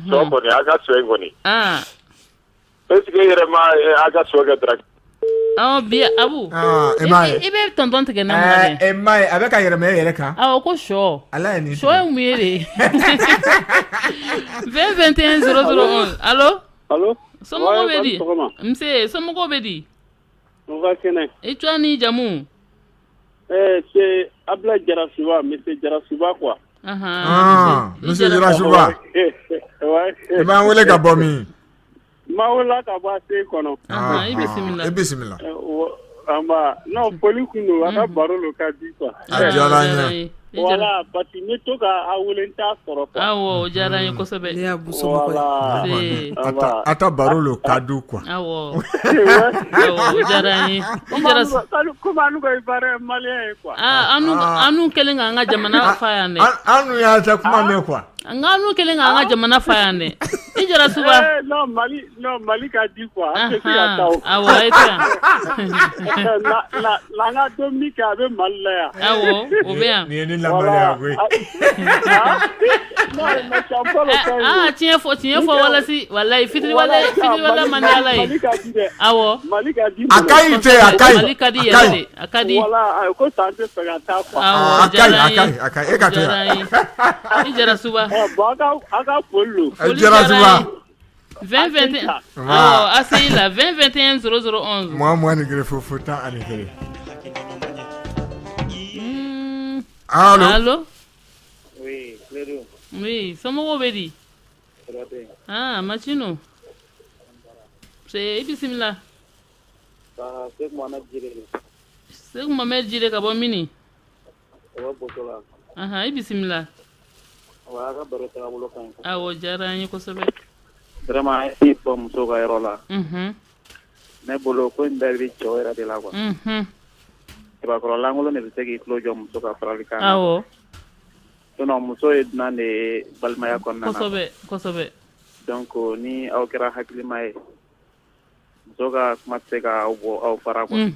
Speaker 9: kɔni, a ka sɔ in kɔni. Est-ce que yɛrɛ ma a ka sɔ kɛ direct?
Speaker 2: Bi Abu. I bɛ tonton tigɛ na mun na?
Speaker 4: Maye, a bɛ ka yɛrɛmɛ yɛrɛ kan.
Speaker 2: Ko sɔ.
Speaker 4: Ala ye nin.
Speaker 2: Sɔ ye mun ye de? 20 21 0011. Allo?
Speaker 9: Allo?
Speaker 2: Somɔgɔw bɛ di? Nse, somɔgɔw bɛ di?
Speaker 9: On va kɛnɛ.
Speaker 2: I tuya ni jamu?
Speaker 9: C'est Abla Jarasuba, monsieur Jarasuba quoi.
Speaker 4: Monsieur Jarasuba. I b'an wele ka bɔ min?
Speaker 9: Mawula ka bɔ se kɔnɔ.
Speaker 2: I bisimila.
Speaker 4: I bisimila.
Speaker 9: Non, foli kun don, a ka baro lo ka di quoi.
Speaker 4: A diyara n ye.
Speaker 9: Voilà, parce que ne to ka a wele n t'a sɔrɔ quoi.
Speaker 2: Awɔ, o diyara n ye kosɛbɛ.
Speaker 7: Ne y'a busɔmɔgɔ
Speaker 2: ye.
Speaker 4: A ta baro lo ka di quoi.
Speaker 2: Awɔ. Awɔ, o diyara n ye.
Speaker 9: Comme anu ka ibara malien ye quoi.
Speaker 2: Anu kɛlen k'an ka jamana fa yan dɛ.
Speaker 4: Anu y'a ta kuma mɛn quoi.
Speaker 2: Anu kɛlen k'an ka jamana fa yan dɛ. I Jarasuba.
Speaker 9: Non, Mali ka di quoi.
Speaker 2: Awɔ, a ye to yan.
Speaker 9: La nga domi ka bɛ Mali la yan.
Speaker 2: Awɔ, o bɛ yan.
Speaker 4: Ni ye ni lamaloya koyi. Tiɲɛ
Speaker 2: fɔ walasi wallahi fitiri wala man di Ala ye. Awɔ.
Speaker 9: Mali ka di.
Speaker 4: A ka ɲi tɛ, a ka ɲi.
Speaker 2: Mali ka di yɛrɛ de, a ka di.
Speaker 9: Voilà, ko san tɛ fɛ ka taa quoi.
Speaker 2: Awɔ,
Speaker 4: a ka ɲi, e ka to yan.
Speaker 2: I Jarasuba.
Speaker 9: Bon, a ka foli lo.
Speaker 4: Jarasuba.
Speaker 2: 20 awɔ, Aseyi la 20 21 0011.
Speaker 4: Moi ni gere fo tan ani kelen. Allo?
Speaker 9: Oui, Clédo.
Speaker 2: Oui, somɔgɔw bɛ di? Macino. I bisimila.
Speaker 9: Seku Mohamed Jire.
Speaker 2: Seku Mohamed Jire ka bɔ mini?
Speaker 9: O bɛ Botola.
Speaker 2: I bisimila.
Speaker 9: A ka baro taga bolo kan.
Speaker 2: Awɔ, diyara n ye kosɛbɛ.
Speaker 9: Vraiment, i fɔ muso ka yɔrɔ la. Ne bolo ko in bɛɛ bɛ cɛw yɛrɛ de la quoi. Kɛbakɔrɔlankolon de bɛ se k'i tulo jɔ muso ka farali kan.
Speaker 2: Awɔ.
Speaker 9: Sinon muso ye dunan de ye balimaya kɔnɔna na.
Speaker 2: Kosɛbɛ.
Speaker 9: Donc ni aw kɛra hakilima ye muso ka kuma tɛ se ka bɔ aw fara quoi.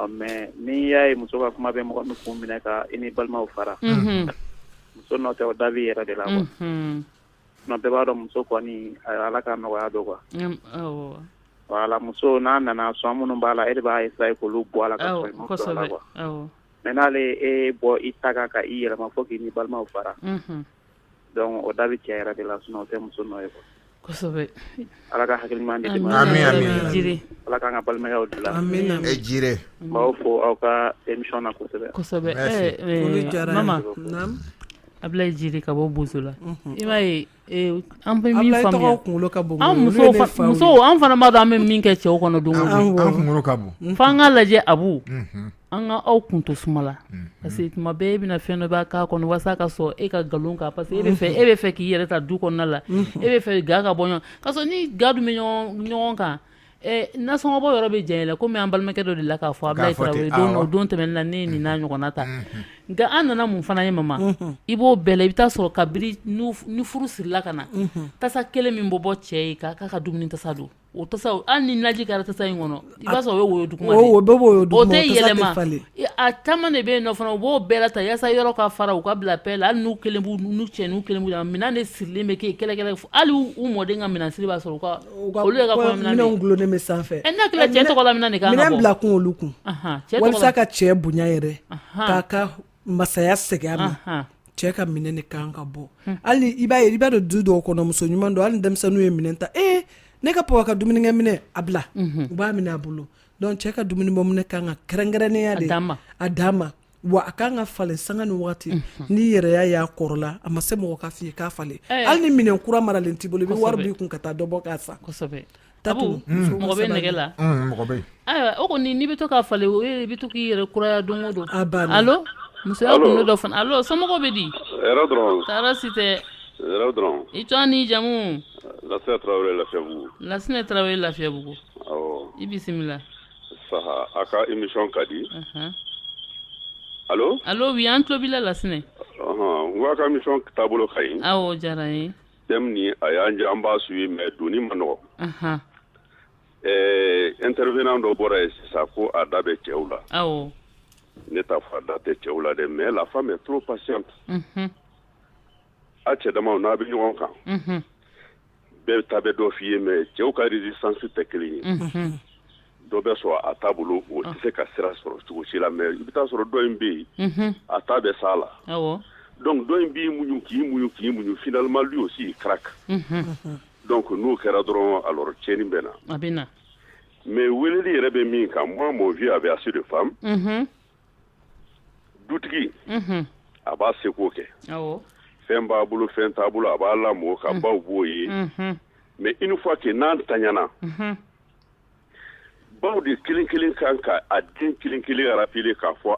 Speaker 9: Mais ni y'a ye muso ka kuma bɛ mɔgɔ min kun minɛ ka i ni balimaw fara. Muso nɔ tɛ o da b'i yɛrɛ de la quoi. Sinon bɛɛ b'a dɔn muso kɔni Ala ka nɔgɔya don quoi.
Speaker 2: Awɔ.
Speaker 9: Voilà, muso n'a nana sɔn minnu b'a la e de b'a essayer k'olu bɔ a la ka sɔrɔ i ma sɔn a la quoi. Mais n'ale e bɔ i ta kan ka i yɛlɛma fo k'i ni balimaw fara. Donc o da bɛ cɛ yɛrɛ de la sinon o tɛ muso nɔ ye quoi.
Speaker 2: Kosɛbɛ.
Speaker 9: Ala ka hakili ɲuman di ma.
Speaker 4: Amin.
Speaker 9: Ala k'an ka balimayaw dilan.
Speaker 7: Amin.
Speaker 4: E Jire.
Speaker 9: M'aw fo aw ka émission na kosɛbɛ.
Speaker 2: Kosɛbɛ. Mama. Ablaye Jiri ka bɔ boso la i b'a ye an bɛ min faamuya muso an fana b'a dɔn an bɛ min kɛ cɛw kɔnɔ don
Speaker 4: kunkolo ka bon
Speaker 2: f'an k'a lajɛ Abu an ka aw kun to suma la parce que tuma bɛɛ e bɛna fɛn dɔ b'a k'a kɔnɔ walasa ka sɔrɔ e ka nkalon kan parce que e bɛ fɛ k'i yɛrɛ ta du kɔnɔna la e bɛ fɛ ga ka bɔ ɲɔgɔn ka sɔrɔ ni ga dun bɛ ɲɔgɔn kan nasɔngɔbɔ yɔrɔ bɛ jɛn la komi an balimakɛ dɔ de la k'a fɔ Ablaye Tarawele don tɛmɛnen na ne nin n'a ɲɔgɔnna ta nka an nana mun fana ye mama i b'o bɛɛ la i bɛ taa sɔrɔ kabiri ni furu sirila ka na tasa kelen min bɔ cɛ ye k'a ka dumuni tasa don o tasa hali ni naji kɛra tasa in kɔnɔ i b'a sɔrɔ o ye woyo duguma de o tɛ yɛlɛma a caman de bɛ yen nɔ fana u b'o bɛɛ la ta yaasa yɔrɔ ka fara u ka bila pɛɛ la hali n'u kelen b'u minɛn de sirilen bɛ kɛ kɛlɛ hali u mɔden ka minɛn siri b'a sɔrɔ olu de ka
Speaker 7: minɛnw gulonnen bɛ sanfɛ
Speaker 2: n'a kɛra cɛ tɔgɔ la minɛn de kan ka bɔ
Speaker 7: minɛn bila kun olu kun walasa ka cɛ bonya yɛrɛ k'a ka masaya segin a ma cɛ ka minɛn de kan ka bɔ hali i b'a dɔn du dɔw kɔnɔ muso ɲuman don hali denmisɛnninw ye minɛn ta ne ka papa ka dumunikɛ minɛ a bila u b'a minɛ a bolo donc cɛ ka dumuni bɔ minɛ kan ka kɛrɛnkɛrɛnnenya de a d'a ma wa a kan ka falen sanga ni wagati n'i yɛrɛ y'a kɔrɔla a ma se mɔgɔ ka f'i ye k'a falen hali ni minɛn kura maralen t'i bolo i bɛ wari b'i kun ka taa dɔ bɔ k'a san
Speaker 2: kosɛbɛ Tabu mɔgɔ bɛ nɛgɛ la
Speaker 4: mɔgɔ bɛ
Speaker 2: ayiwa o kɔni n'i bɛ to k'a falen o i bɛ to k'i yɛrɛ kuraya don o don allo musoya kun dɔ fana allo somɔgɔw bɛ di
Speaker 10: hɛrɛ dɔrɔn
Speaker 2: tɔɔrɔ si tɛ
Speaker 10: hɛrɛ dɔrɔn
Speaker 2: i tɔgɔ n'i jamu
Speaker 10: Lasinɛ Tarawele Lafiyabugu
Speaker 2: Lasinɛ Tarawele Lafiyabugu
Speaker 10: awɔ
Speaker 2: i bisimila
Speaker 10: saha a ka émission ka di allo
Speaker 2: oui an tulo b'i la Lasinɛ
Speaker 10: n ko a ka émission taabolo ka ɲi
Speaker 2: awɔ diyara n ye
Speaker 10: thème ni a y'an diya an b'a suivi mais doni ma nɔgɔn intervenant dɔ bɔra yen sisan ko a da bɛ cɛw la
Speaker 2: awɔ
Speaker 10: ne t'a fɔ a da tɛ cɛw la dɛ mais la femme est trop patiente a cɛ damaw n'a bɛ ɲɔgɔn kan bɛɛ ta bɛ dɔ f'i ye mais cɛw ka résistance tɛ kelen ye dɔ bɛ sɔrɔ a t'a bolo o tɛ se ka sira sɔrɔ cogo si la mais i bɛ taa sɔrɔ dɔ in bɛ yen a ta bɛ s'a la donc dɔ in b'i muɲu k'i muɲu finalement lui aussi il craque donc n'o kɛra dɔrɔn alors tiɲɛni bɛ na
Speaker 2: a bɛ na
Speaker 10: mais weleli yɛrɛ bɛ min kan moi mon vieux avait assez de femmes dutigi a b'a seko kɛ fɛn b'a bolo fɛn t'a bolo a b'a lamɔ ka baw b'o ye mais une fois que n'an taɲana baw de kelen kelen kan ka a den kelen kelen rappeler k'a fɔ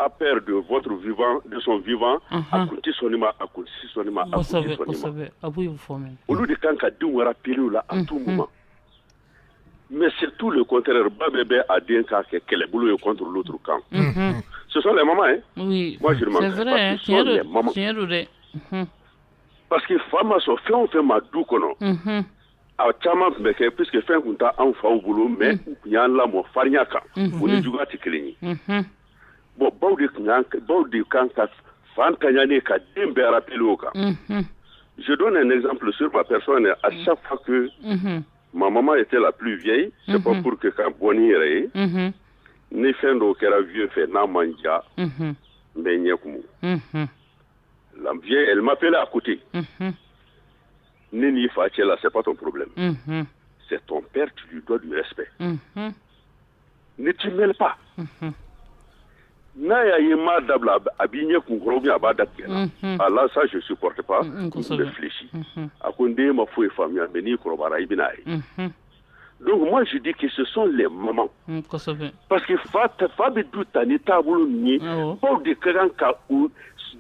Speaker 10: a père de votre vivant de son vivant a kun tɛ sɔn nin ma a kun tɛ sɔn nin ma a kun tɛ sɔn nin ma olu de kan ka denw rappeler o la à tout moment mais c'est tout le contraire ba bɛɛ bɛ a den k'a kɛ kɛlɛbolo ye contre l'autre camp ce sont les mamans hein
Speaker 2: oui
Speaker 10: moi je ne m'en
Speaker 2: c'est vrai
Speaker 10: ce sont les mamans
Speaker 2: tiɲɛ don dɛ
Speaker 10: parce que fa ma sɔn fɛn o fɛn ma du kɔnɔ a caman tun bɛ kɛ puisque fɛn tun t'a anw faw bolo mais u tun y'an lamɔ farinya kan o ni juguya tɛ kelen ye bon baw de kan ka fan taɲanen ka den bɛɛ rappeler o kan je donne un exemple sur ma personne à chaque fois que ma maman était la plus vieille c'est pas pour que quand boni yɛrɛ ye ni fɛn dɔw kɛra vieux fɛ n'a man diya n bɛ ɲɛ kumu la vieille elle m'appelait à côté ni n'i fa cɛ la c'est pas ton problème c'est ton père tu lui dois du respect ne t'y mêle pas n'a y'a ye m'a dabila a b'i ɲɛ kun kɔrɔ ou bien a b'a da tigɛ la ah là ça je supporte pas n réfléchis a ko n den ma foyi faamuya mais n'i kɔrɔbayara i bɛna ye donc moi je dis que ce sont les mamans parce que fa bɛ du ta ni taabolo min ye baw de ka kan ka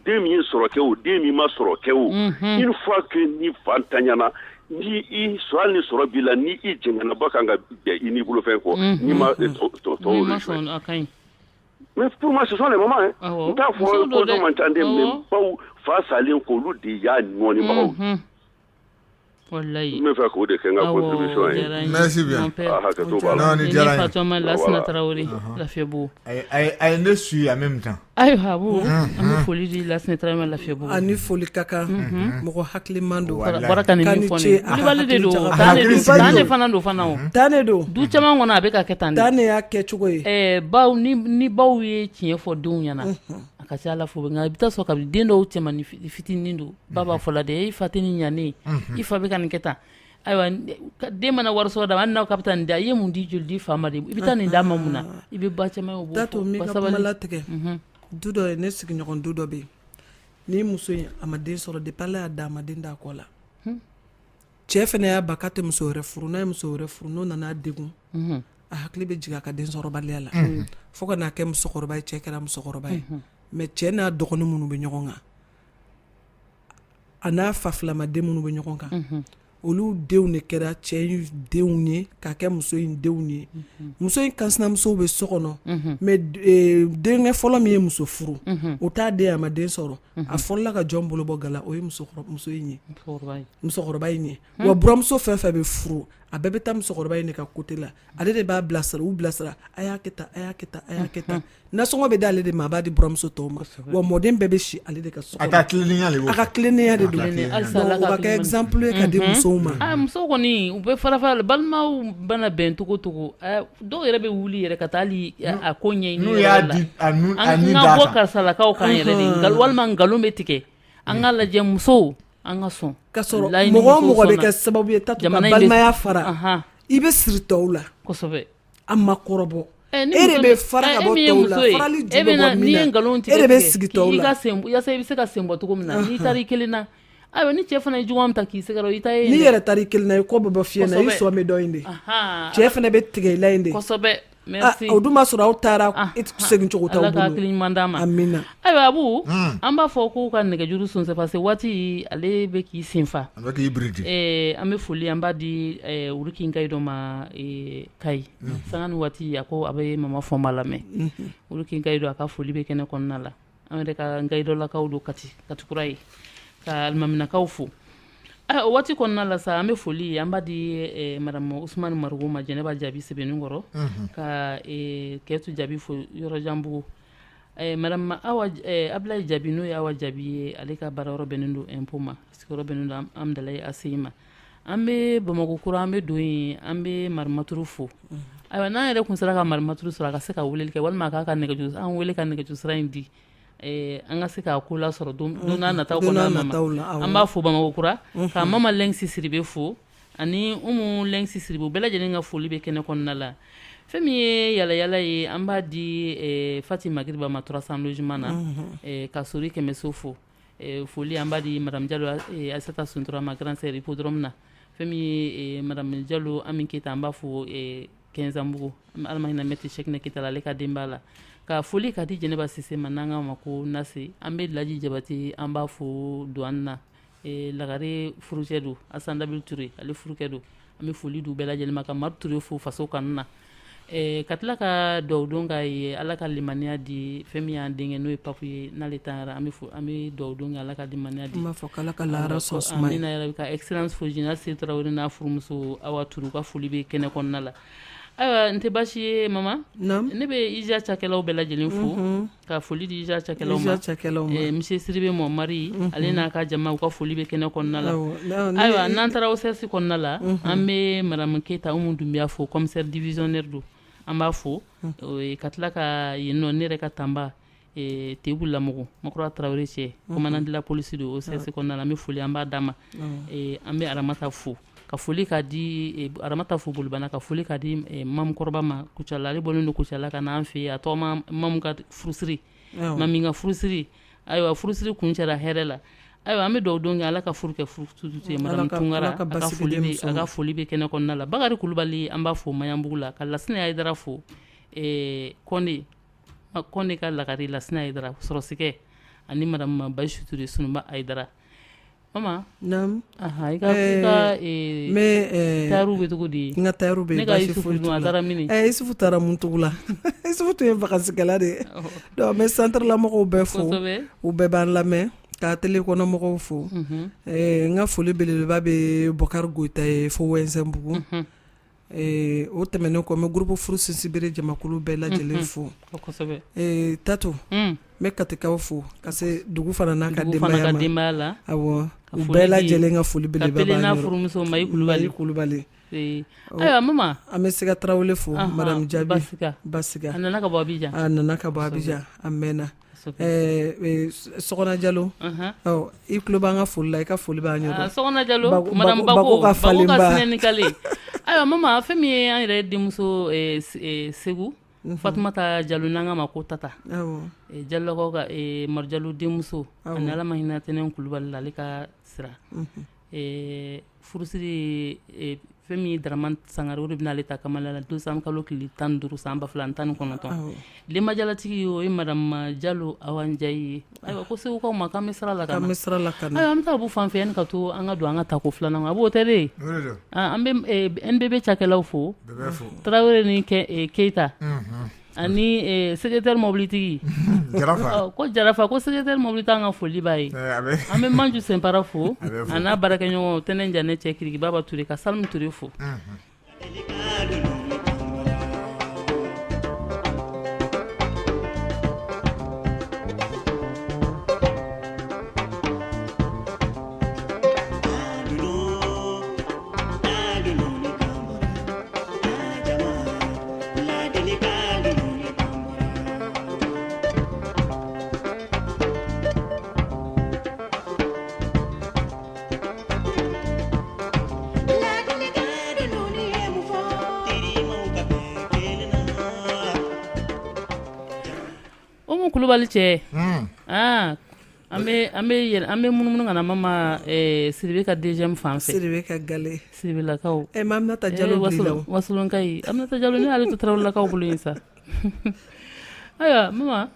Speaker 10: den min ye sɔrɔ kɛ o den min ma sɔrɔ kɛ o une fois que ni fa taɲana ni i hali ni sɔrɔ b'i la ni i jɛngɛnna ba kan ka bɛn i n'i bolofɛn kɔ n'i ma tɔw mais pour moi ce sont les mamans hein n t'a fɔ ko dɔ man ca den mais baw fa salen ko olu de y'a nɔɔnibagaw
Speaker 2: wallahi
Speaker 10: n bɛ fɛ k'o de kɛ n ka contribution ye
Speaker 4: merci bien
Speaker 10: hakɛto b'a la
Speaker 4: non ni diyara n ye
Speaker 2: Fatoma Lasinɛ Tarawele Lafiyabugu
Speaker 4: a ye ne suit en même temps
Speaker 2: ayiwa Abu an bɛ foli di Lasinɛ Tarawele Lafiyabugu
Speaker 7: a ni foli ka kan mɔgɔ hakiliman don
Speaker 2: bɔra ka nin min fɔ ne Kulibali de don tan de fana don fana o
Speaker 7: tan de don
Speaker 2: du caman kɔnɔ a bɛ ka kɛ tan de
Speaker 7: tan de y'a kɛ cogo ye
Speaker 2: baw ni baw ye tiɲɛ fɔ denw ɲɛna a ka ca Ala fo nka i bɛ taa sɔrɔ kabini den dɔw cɛmannin fitinin don ba b'a fɔ la dɛ i fa tɛ nin ɲa ne ye i fa bɛ ka nin kɛ tan ayiwa den mana wari sɔrɔ da hali n'aw ka bɛ taa nin da i ye mun di joli di fa ma de i bɛ taa nin d'a ma mun na i bɛ ba caman ye o b'o fɔ
Speaker 7: Tato mi ka kuma latigɛ du dɔ ye ne sigiɲɔgɔn du dɔ bɛ yen ni muso in a ma den sɔrɔ depuis Ala y'a d'a ma den d'a kɔ la cɛ fɛnɛ y'a ba k'a tɛ muso wɛrɛ furu n'a ye muso wɛrɛ furu n'o nana degun a hakili bɛ jigin a ka den sɔrɔbaliya la fo ka n'a kɛ musokɔrɔba ye cɛ kɛra musokɔrɔba ye mais cɛ n'a dɔgɔnin minnu bɛ ɲɔgɔn kan a n'a fa filamaden minnu bɛ ɲɔgɔn kan olu denw de kɛra cɛ in denw ye k'a kɛ muso in denw ye muso in kansinamusow bɛ so kɔnɔ mais denkɛ fɔlɔ min ye muso furu o t'a den a ma den sɔrɔ a fɔlɔla ka jɔn bolo bɔ gala o ye muso in ye musokɔrɔba in ye wa buramuso fɛn fɛn bɛ furu a bɛɛ bɛ taa musokɔrɔba in de ka côté la ale de b'a bilasira u bilasira a y'a kɛ tan a y'a kɛ tan a y'a kɛ tan nasɔngɔ bɛ d'ale de ma a b'a di buramuso tɔw ma wa mɔden bɛɛ bɛ si ale de ka so kɔnɔ a ka tilennenya de don o ka kɛ exemple ye ka di musow ma
Speaker 2: musow kɔni u bɛ fara balimaw bana bɛn togo togo dɔw yɛrɛ bɛ wuli yɛrɛ ka taa hali a ko ɲɛɲini
Speaker 4: n'u y'a di a ni
Speaker 2: d'a kan an ka bɔ karisalakaw kan yɛrɛ de walima nkalon bɛ tigɛ an ka lajɛ musow an ka sɔn
Speaker 7: ka sɔrɔ mɔgɔ o mɔgɔ bɛ kɛ sababu ye tatu ka balimaya fara i bɛ siri tɔw la
Speaker 2: kosɛbɛ
Speaker 7: a ma kɔrɔbɔ e de bɛ fara ka bɔ tɔw la farali ju bɛ bɔ min na e de bɛ sigi tɔw la
Speaker 2: yasa i bɛ se ka sen bɔ cogo min na n'i taara i kelen na ayiwa ni cɛ fana ye juguya min ta k'i sɛgɛrɛ i ta ye
Speaker 7: n'i yɛrɛ taara i kelen na i kɔ bɛ bɔ fiɲɛ na i sɔn bɛ dɔ in de cɛ fana bɛ tigɛ i la in de
Speaker 2: kosɛbɛ merci
Speaker 7: o dun b'a sɔrɔ aw taara i segin cogo t'aw bolo
Speaker 2: Ala ka hakili ɲuman d'a ma
Speaker 7: amina
Speaker 2: ayiwa Abu an b'a fɔ k'u ka nɛgɛjuru sonsɛ parce que waati ale bɛ k'i senfa
Speaker 4: a bɛ k'i biridi
Speaker 2: an bɛ foli an b'a di Wurikin Kayido ma Kayi sanga ni waati a ko a bɛ mama Fɔnba lamɛn Wurikin Kayido a ka foli bɛ kɛnɛ kɔnɔna la an yɛrɛ ka Kayidolakaw don Katikura ye ka Alimaminakaw fo o waati kɔnɔna la sa an bɛ foli an b'a di madame Usmane Marugu ma Jɛnɛba Jaabi Sebenikɔrɔ ka Kɛtu Jaabi fo Yɔrɔjanbugu madame Ablaye Jaabi n'o ye Awa Jaabi ye ale ka baarayɔrɔ bɛnnen don impôt ma sigiyɔrɔ bɛnnen don Amdalaye ACI ma an bɛ Bamakɔ kura an bɛ don yen an bɛ Marimaturu fo ayiwa n'an yɛrɛ kun sera ka Marimaturu sɔrɔ a ka se ka weleli kɛ walima a k'a ka nɛgɛjuru an wele ka nɛgɛjuru sira in di an ka se k'a ko lasɔrɔ don n'a nataw kɔnɔ an b'a fo Bamakɔ kura ka Mama Lɛnsi Siribe fo ani Umu Lɛnsi Siribe u bɛɛ lajɛlen ka foli bɛ kɛnɛ kɔnɔna la fɛn min ye yalayala ye an b'a di Fatima Magiriba ma 300 logement na ka Sori Kɛmɛso fo foli an b'a di Madame Diallo Aissata Suntura ma Grand Sœur Hippodrome na fɛn min ye Madame Diallo Ami Keita an b'a fo 15 Ambugu Ala hinɛ Maître Cheick Keita ale ka denbaya la ka foli ka di Jɛnɛba Sise ma n'an k'a ma ko Nase an bɛ Laji Jabate an b'a fo douane na Lagare furukɛ don Asan Dabil Ture ale furukɛ don an bɛ foli d'u bɛɛ lajɛlen ma ka Mari Ture fo faso kanu na ka tila ka dugawu don k'a ye Ala ka limaniya di fɛn min y'an denkɛ n'o ye Papu ye n'ale taara an bɛ dugawu don kɛ Ala ka limaniya di
Speaker 7: n b'a fɔ k'Ala ka lahara sɔn suma ye
Speaker 2: amina yarabi ka excellence fo Général Sidi Tarawele n'a furumuso Awa Turu ka foli bɛ kɛnɛ kɔnɔna la ayiwa n tɛ baasi ye mama ne bɛ IJA cakɛlaw bɛɛ lajɛlen fo ka foli di IJA cakɛlaw ma monsieur Siribe Mamari ale n'a ka jama u ka foli bɛ kɛnɛ kɔnɔna la ayiwa n'an taara OCS kɔnɔna la an bɛ Madame Keita Umu Dunbiya fo commissaire divisionnaire don an b'a fo ka tila ka yen nɔ ne yɛrɛ ka tanba Tebu Lamogo Makura Tarawele cɛ commandant de la police don OCS kɔnɔna la an bɛ foli an b'a d'a ma an bɛ Aramata fo ka foli ka di Aramata fo Bolibana ka foli ka di Mamu Kɔrɔba ma Kucala ale bɔlen don Kucala ka n'an fɛ a tɔgɔ Mamu ka furusiri Mami ka furusiri ayiwa furusiri kun cɛra hɛrɛ la ayiwa an bɛ dugawu don kɛ Ala ka furu kɛ furututu ye Madame Tunkara a ka foli bɛ kɛnɛ kɔnɔna la Bakari Kulubali an b'a fo Maɲanbugu la ka Lasina Ayidara fo Kɔnde ka Lagare Lasina Ayidara sɔrɔsikɛ ani Madame Bayisu Ture Sununba Ayidara mama i ka tayaru bɛ cogo di
Speaker 7: n ka tayaru bɛ baasi foyi t'u la
Speaker 2: a taara mini
Speaker 7: Isufu taara mun cogo la Isufu tun ye vakasikɛla de ye donc n bɛ centre la mɔgɔw bɛɛ fo u bɛɛ b'an lamɛn ka télé kɔnɔ mɔgɔw fo n ka foli belebeleba bɛ Bɔkari Goyita ye fo Wɛnsɛnbugu o tɛmɛnen kɔ n bɛ groupe furu sinsinbere jamakulu bɛɛ lajɛlen fo Tatu n bɛ Katikaw fo ka se dugu fana n'a ka denbaya
Speaker 2: la
Speaker 7: awɔ u bɛɛ lajɛlen ka foli belebeleba b'an yɔrɔ
Speaker 2: ka furumuso Mayi Kulubali ayiwa mama
Speaker 7: an bɛ Siga Tarawele fo Madame Jaabi Basiga
Speaker 2: a nana ka bɔ
Speaker 7: Abidjan a mɛnna Sɔgɔna Jalo i tulo b'an ka foli la i ka foli b'an yɔrɔ
Speaker 2: Sɔgɔna Jalo Madame Bako ka sinɛnikale ayiwa mama fɛn min ye an yɛrɛ denmuso Segu Fatumata Jallo nanga ma ko tata Jallo ko ka Marjallo denmuso ani Ala ma hinɛ tɛnɛn Kulubali la ale ka sira furusiri fɛn min Daraman Sangare o de bɛna ale ta kamala la 200 kalo tile 15 san 2019 Lembajalatigi o ye Madame Jallo Awa Njayi ayiwa ko segukaw ma k'an bɛ sira la ka na ayiwa an bɛ taa bu fan fɛ yanni ka to an ka don an ka tako filanan a b'o tɛ de an bɛ NBB cakɛlaw fo Tarawele ni Keita ani secrétaire mobilitigi ko Jarafa ko secrétaire mobilité an ka foli b'a ye an bɛ Manju Senpara fo a n'a baarakɛɲɔgɔn Tɛnɛn Janɛ cɛ Kiriki Baba Ture ka Salimu Ture fo Kulubali cɛ an bɛ munumunu kana mama Sidibe ka deuxième fan fɛ Sidibe ka gale Sidibelakaw Aminata Jallo wasolonkayi Aminata Jallo ne ale to Tarawelelakaw bolo yen sa ayiwa mama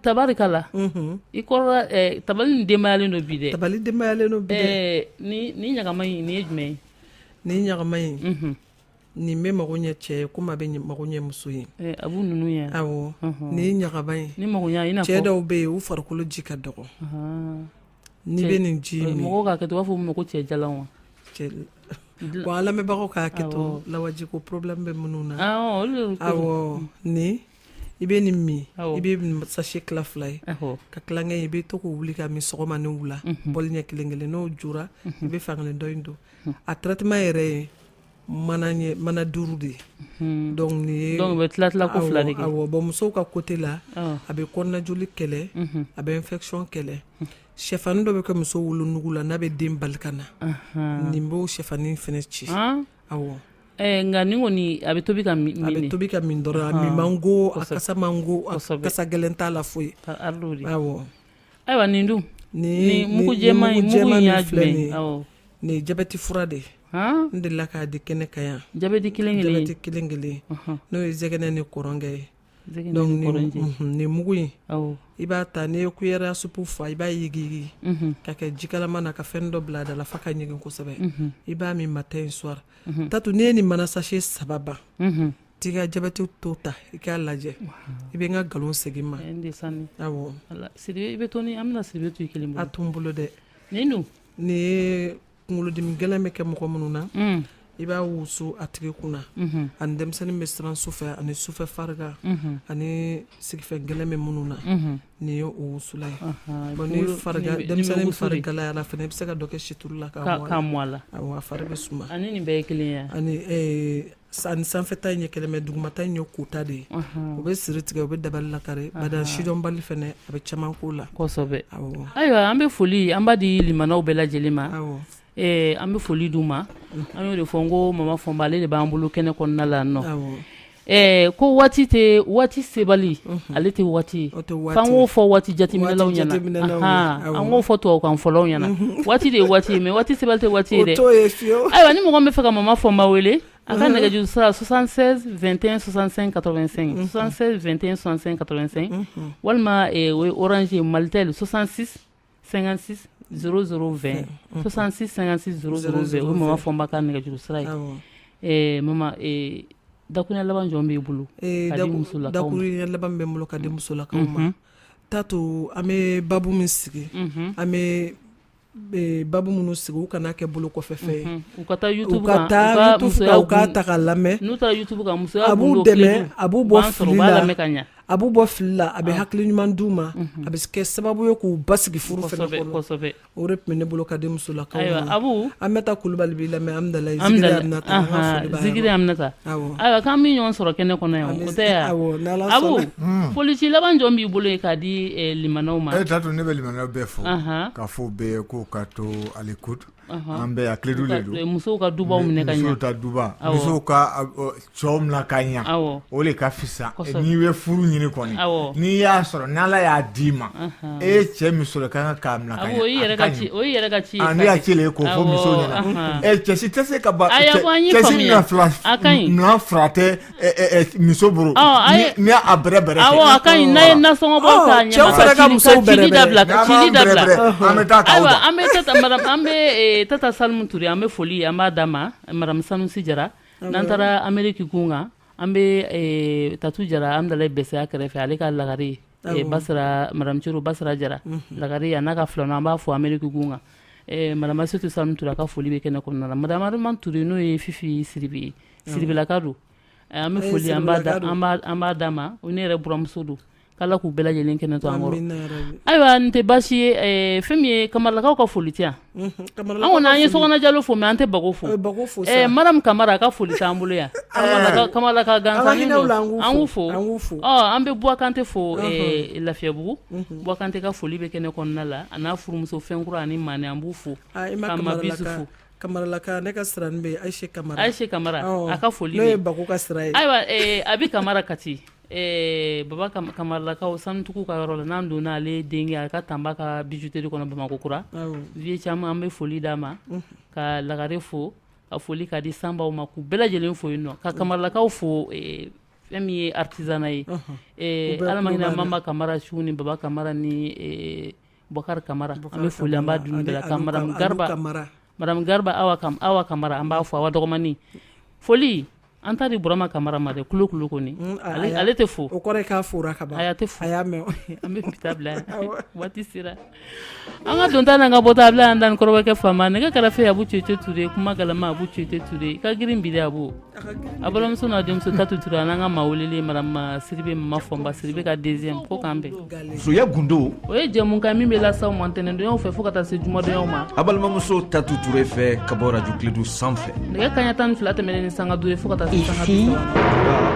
Speaker 2: tabarikala i kɔrɔ tabali ni denbayalen do bi dɛ tabali denbayalen do bi dɛ ni ɲagama in ni ye jumɛn ye ni ɲagama in nin bɛ mago ɲɛ cɛ ye komi a bɛ mago ɲɛ muso ye a b'u ninnu ye awɔ ni ɲagaba in ni mago ɲɛ i n'a fɔ cɛ dɔw bɛ yen u farikolo ji ka dɔgɔ ni bɛ nin ji min mɔgɔw k'a kɛ to u b'a fɔ ma ko cɛ jalan wa bon an lamɛnbagaw k'a kɛ to lawaji ko problème bɛ minnu na awɔ ni i bɛ nin min i bɛ sachet tila 2 ye ka tilankɛ i bɛ to k'o wuli ka min sɔgɔma ni wula bɔli ɲɛ kelen kelen n'o jora i bɛ fankelen dɔ in don a traitement yɛrɛ ye mana 5 de donc ni donc bɛ tila ko 2 de kɛ awɔ bon musow ka côté la a bɛ kɔnɔna joli kɛlɛ a bɛ infection kɛlɛ sɛfani dɔ bɛ kɛ muso wolonugu la n'a bɛ den bali ka na nin b'o sɛfani fɛnɛ ci awɔ nka nin kɔni a bɛ tobi ka min a bɛ tobi ka min dɔrɔn a min mango a kasa mango a kasa gɛlɛn t'a la foyi awɔ ayiwa nin dun ni mugu jɛman in y'a jumɛn awɔ nin ye jabɛti fura de n delila k'a di kɛnɛ ka yan jabɛti kelen kelen n'o ye zɛgɛnɛ ni kɔrɔnkɛ ye donc nin mugu in i b'a ta n'i ye kuyɛrɛ supu fa i b'a yigi ka kɛ jikalama na ka fɛn dɔ bila a da la f'a ka ɲigin kosɛbɛ i b'a min matin soir tatu n'i ye nin mana sachet 3 ban t'i ka jabɛti to ta i k'a lajɛ i bɛ n ka nkalon segin ma awɔ Sidibe i bɛ to ni an bɛna Sidibe to i kelen bolo a to n bolo dɛ nin dun nin ye kunkolodimi gɛlɛn bɛ kɛ mɔgɔ minnu na i b'a wusu a tigi kunna ani denmisɛnnin bɛ siran sufɛ ani sufɛ farigan ani sigifɛn gɛlɛn bɛ minnu na nin ye o wusula ye bon ni denmisɛnnin fari galayara fɛnɛ i bɛ se ka dɔ kɛ situlu la k'a mɔ a la awɔ a fari bɛ suma ani nin bɛɛ ye kelen ye ani sanfɛta in ye kelen mɛ dugumata in ye kota de ye u bɛ siri tigɛ u bɛ dabali lakari bada sidɔnbali fɛnɛ a bɛ caman k'o la kosɛbɛ awɔ ayiwa an bɛ foli an b'a di limanaw bɛɛ lajɛlen ma awɔ an bɛ foli d'u ma an y'o de fɔ n ko mama Fɔnba ale de b'an bolo kɛnɛ kɔnɔna la nɔ ko waati tɛ waati sebali ale tɛ waati ye f'an k'o fɔ waati jateminɛlaw ɲɛna an k'o fɔ tubabukan fɔlaw ɲɛna waati de ye waati ye mais waati sebali tɛ waati ye dɛ ayiwa ni mɔgɔ min bɛ fɛ ka mama Fɔnba wele a ka nɛgɛjuru sira 76 21 65 85 76 21 65 85 walima o ye orange Maltel 66 56 0020 66 56 0020 o mama Fɔnba ka nɛgɛjuru sira ye mama dakuruɲɛ laban jɔn b'i bolo ka di musolakaw ma dakuruɲɛ laban bɛ n bolo ka di musolakaw ma tatu an bɛ babu min sigi an bɛ babu minnu sigi u kana kɛ bolo kɔfɛ fɛn ye u ka taa YouTube kan u ka ta ka lamɛn n'u taara YouTube kan musoya a b'u dɛmɛ a b'u bɔ fili la a b'u bɔ fili la a bɛ hakili ɲuman d'u ma a bɛ kɛ sababu ye k'u basigi furu fɛnɛ kɔnɔ o de tun bɛ ne bolo ka di musolakaw ma abu an bɛ taa Kulubali b'i lamɛn Amidalayi Zigiri Aminata ayiwa k'an bɛ ɲɔgɔn sɔrɔ kɛnɛ kɔnɔ yan o tɛ yan abu folici laban jɔn b'i bolo k'a di limanaw ma
Speaker 4: taa to ne bɛ limanaw bɛɛ fɔ k'a fɔ bɛɛ ko ka to à l'écoute an bɛ a kiledu de don
Speaker 2: musow ka dubaw minɛ ka ɲa
Speaker 4: musow ta duba musow ka cɛw minɛ ka ɲa o de ka fisa n'i bɛ furu ɲini kɔni n'i y'a sɔrɔ n'Ala y'a d'i ma e ye cɛ min sɔrɔ kan k'a minɛ ka ɲa
Speaker 2: o yɛrɛ ka ci ye
Speaker 4: ne y'a ci le ko fɔ musow ɲɛna cɛ si tɛ se ka ba cɛ si minɛ fila tɛ muso bolo ni a bɛrɛ bɛrɛ
Speaker 2: a ka ɲi n'a ye nasɔngɔbɔ ta ɲɛ
Speaker 7: cɛw fana ka musow bɛrɛ
Speaker 2: ka cili dabila
Speaker 4: an bɛ taa k'aw da
Speaker 2: an bɛ Tata Salimu Ture an bɛ foli an b'a d'a ma Madame Sanusi Jara n'an taara Amérique kun kan an bɛ Tatu Jara an dala Bɛsɛya kɛrɛfɛ ale ka lagare Basira Madame Coro Basira Jara lagare a n'a ka filanan an b'a fɔ Amérique kun kan Madame Asetu Salimu Ture a ka foli bɛ kɛnɛ kɔnɔna la Madame Arman Ture n'o ye Fifi Siribe Siribelaka don an bɛ foli an b'a d'a ma o ne yɛrɛ buramuso don k'Ala k'u bɛɛ lajɛlen kɛnɛ to an kɔrɔ ayiwa nin tɛ baasi ye fɛn min ye Kamaralakaw ka foli tɛ yan an kɔni an ye Sɔkɔnɔ Jalo fo mais an tɛ Bago fo Madame Kamara a ka foli t'an bolo yan Kamaralaka gansan an k'u fo an bɛ Buwa Kante fo Lafiyabugu Buwa Kante ka foli bɛ kɛnɛ kɔnɔna la a n'a furumuso Fɛnkura ani Mane an b'u fo ka Mabisu fo
Speaker 7: Kamaralaka ne ka sirani bɛ Ayise
Speaker 2: Kamara a ka foli
Speaker 7: n'o ye Bago ka sira ye
Speaker 2: ayiwa Abi Kamara Kati Baba Kamaralakaw Sanutugu ka yɔrɔ la n'an donna ale denkɛ a ka tanba ka bijouterie kɔnɔ Bamakɔ kura vie caman an bɛ foli d'a ma ka lagare fo ka foli ka di sanbaw ma k'u bɛɛ lajɛlen fo yen nɔ ka Kamaralakaw fo fɛn min ye artisanat ye Ala hinɛ Mama Kamara Su ni Baba Kamara ni Bokar Kamara an bɛ foli an b'a dun bɛɛ la ka Madame Garba Awa Kamara an b'a fɔ Awa dɔgɔmani foli an ta di Burama Kamara ma dɛ kulo kɔni ale tɛ fo
Speaker 7: o kɔrɔ k'a fora ka ban
Speaker 2: a tɛ fo
Speaker 7: a y'a mɛn
Speaker 2: an bɛ pita bila yan waati sera an ka don ta n'an ka bɔta bila an dan kɔrɔbakɛ faama nɛgɛ kɛrɛfɛ Abu Cete Ture kuma galama Abu Cete Ture ka girin bi Abu a balimamuso n'a denmuso Tatu Ture an'an ka maa welelen Madame Siribe Mama Fɔnba Siribe ka deuxième ko k'an bɛn
Speaker 3: musoya gundo
Speaker 2: o ye jɛmukan min bɛ lasaw ma ntɛnɛndonyaw fɛ fo ka taa se jumadonyaw ma
Speaker 3: a balimamuso Tatu Ture fɛ ka bɔ radio Kiledu sanfɛ
Speaker 2: nɛgɛ kaɲa 12 tɛmɛnen ni sanga 5 fo ka taa se sanga 3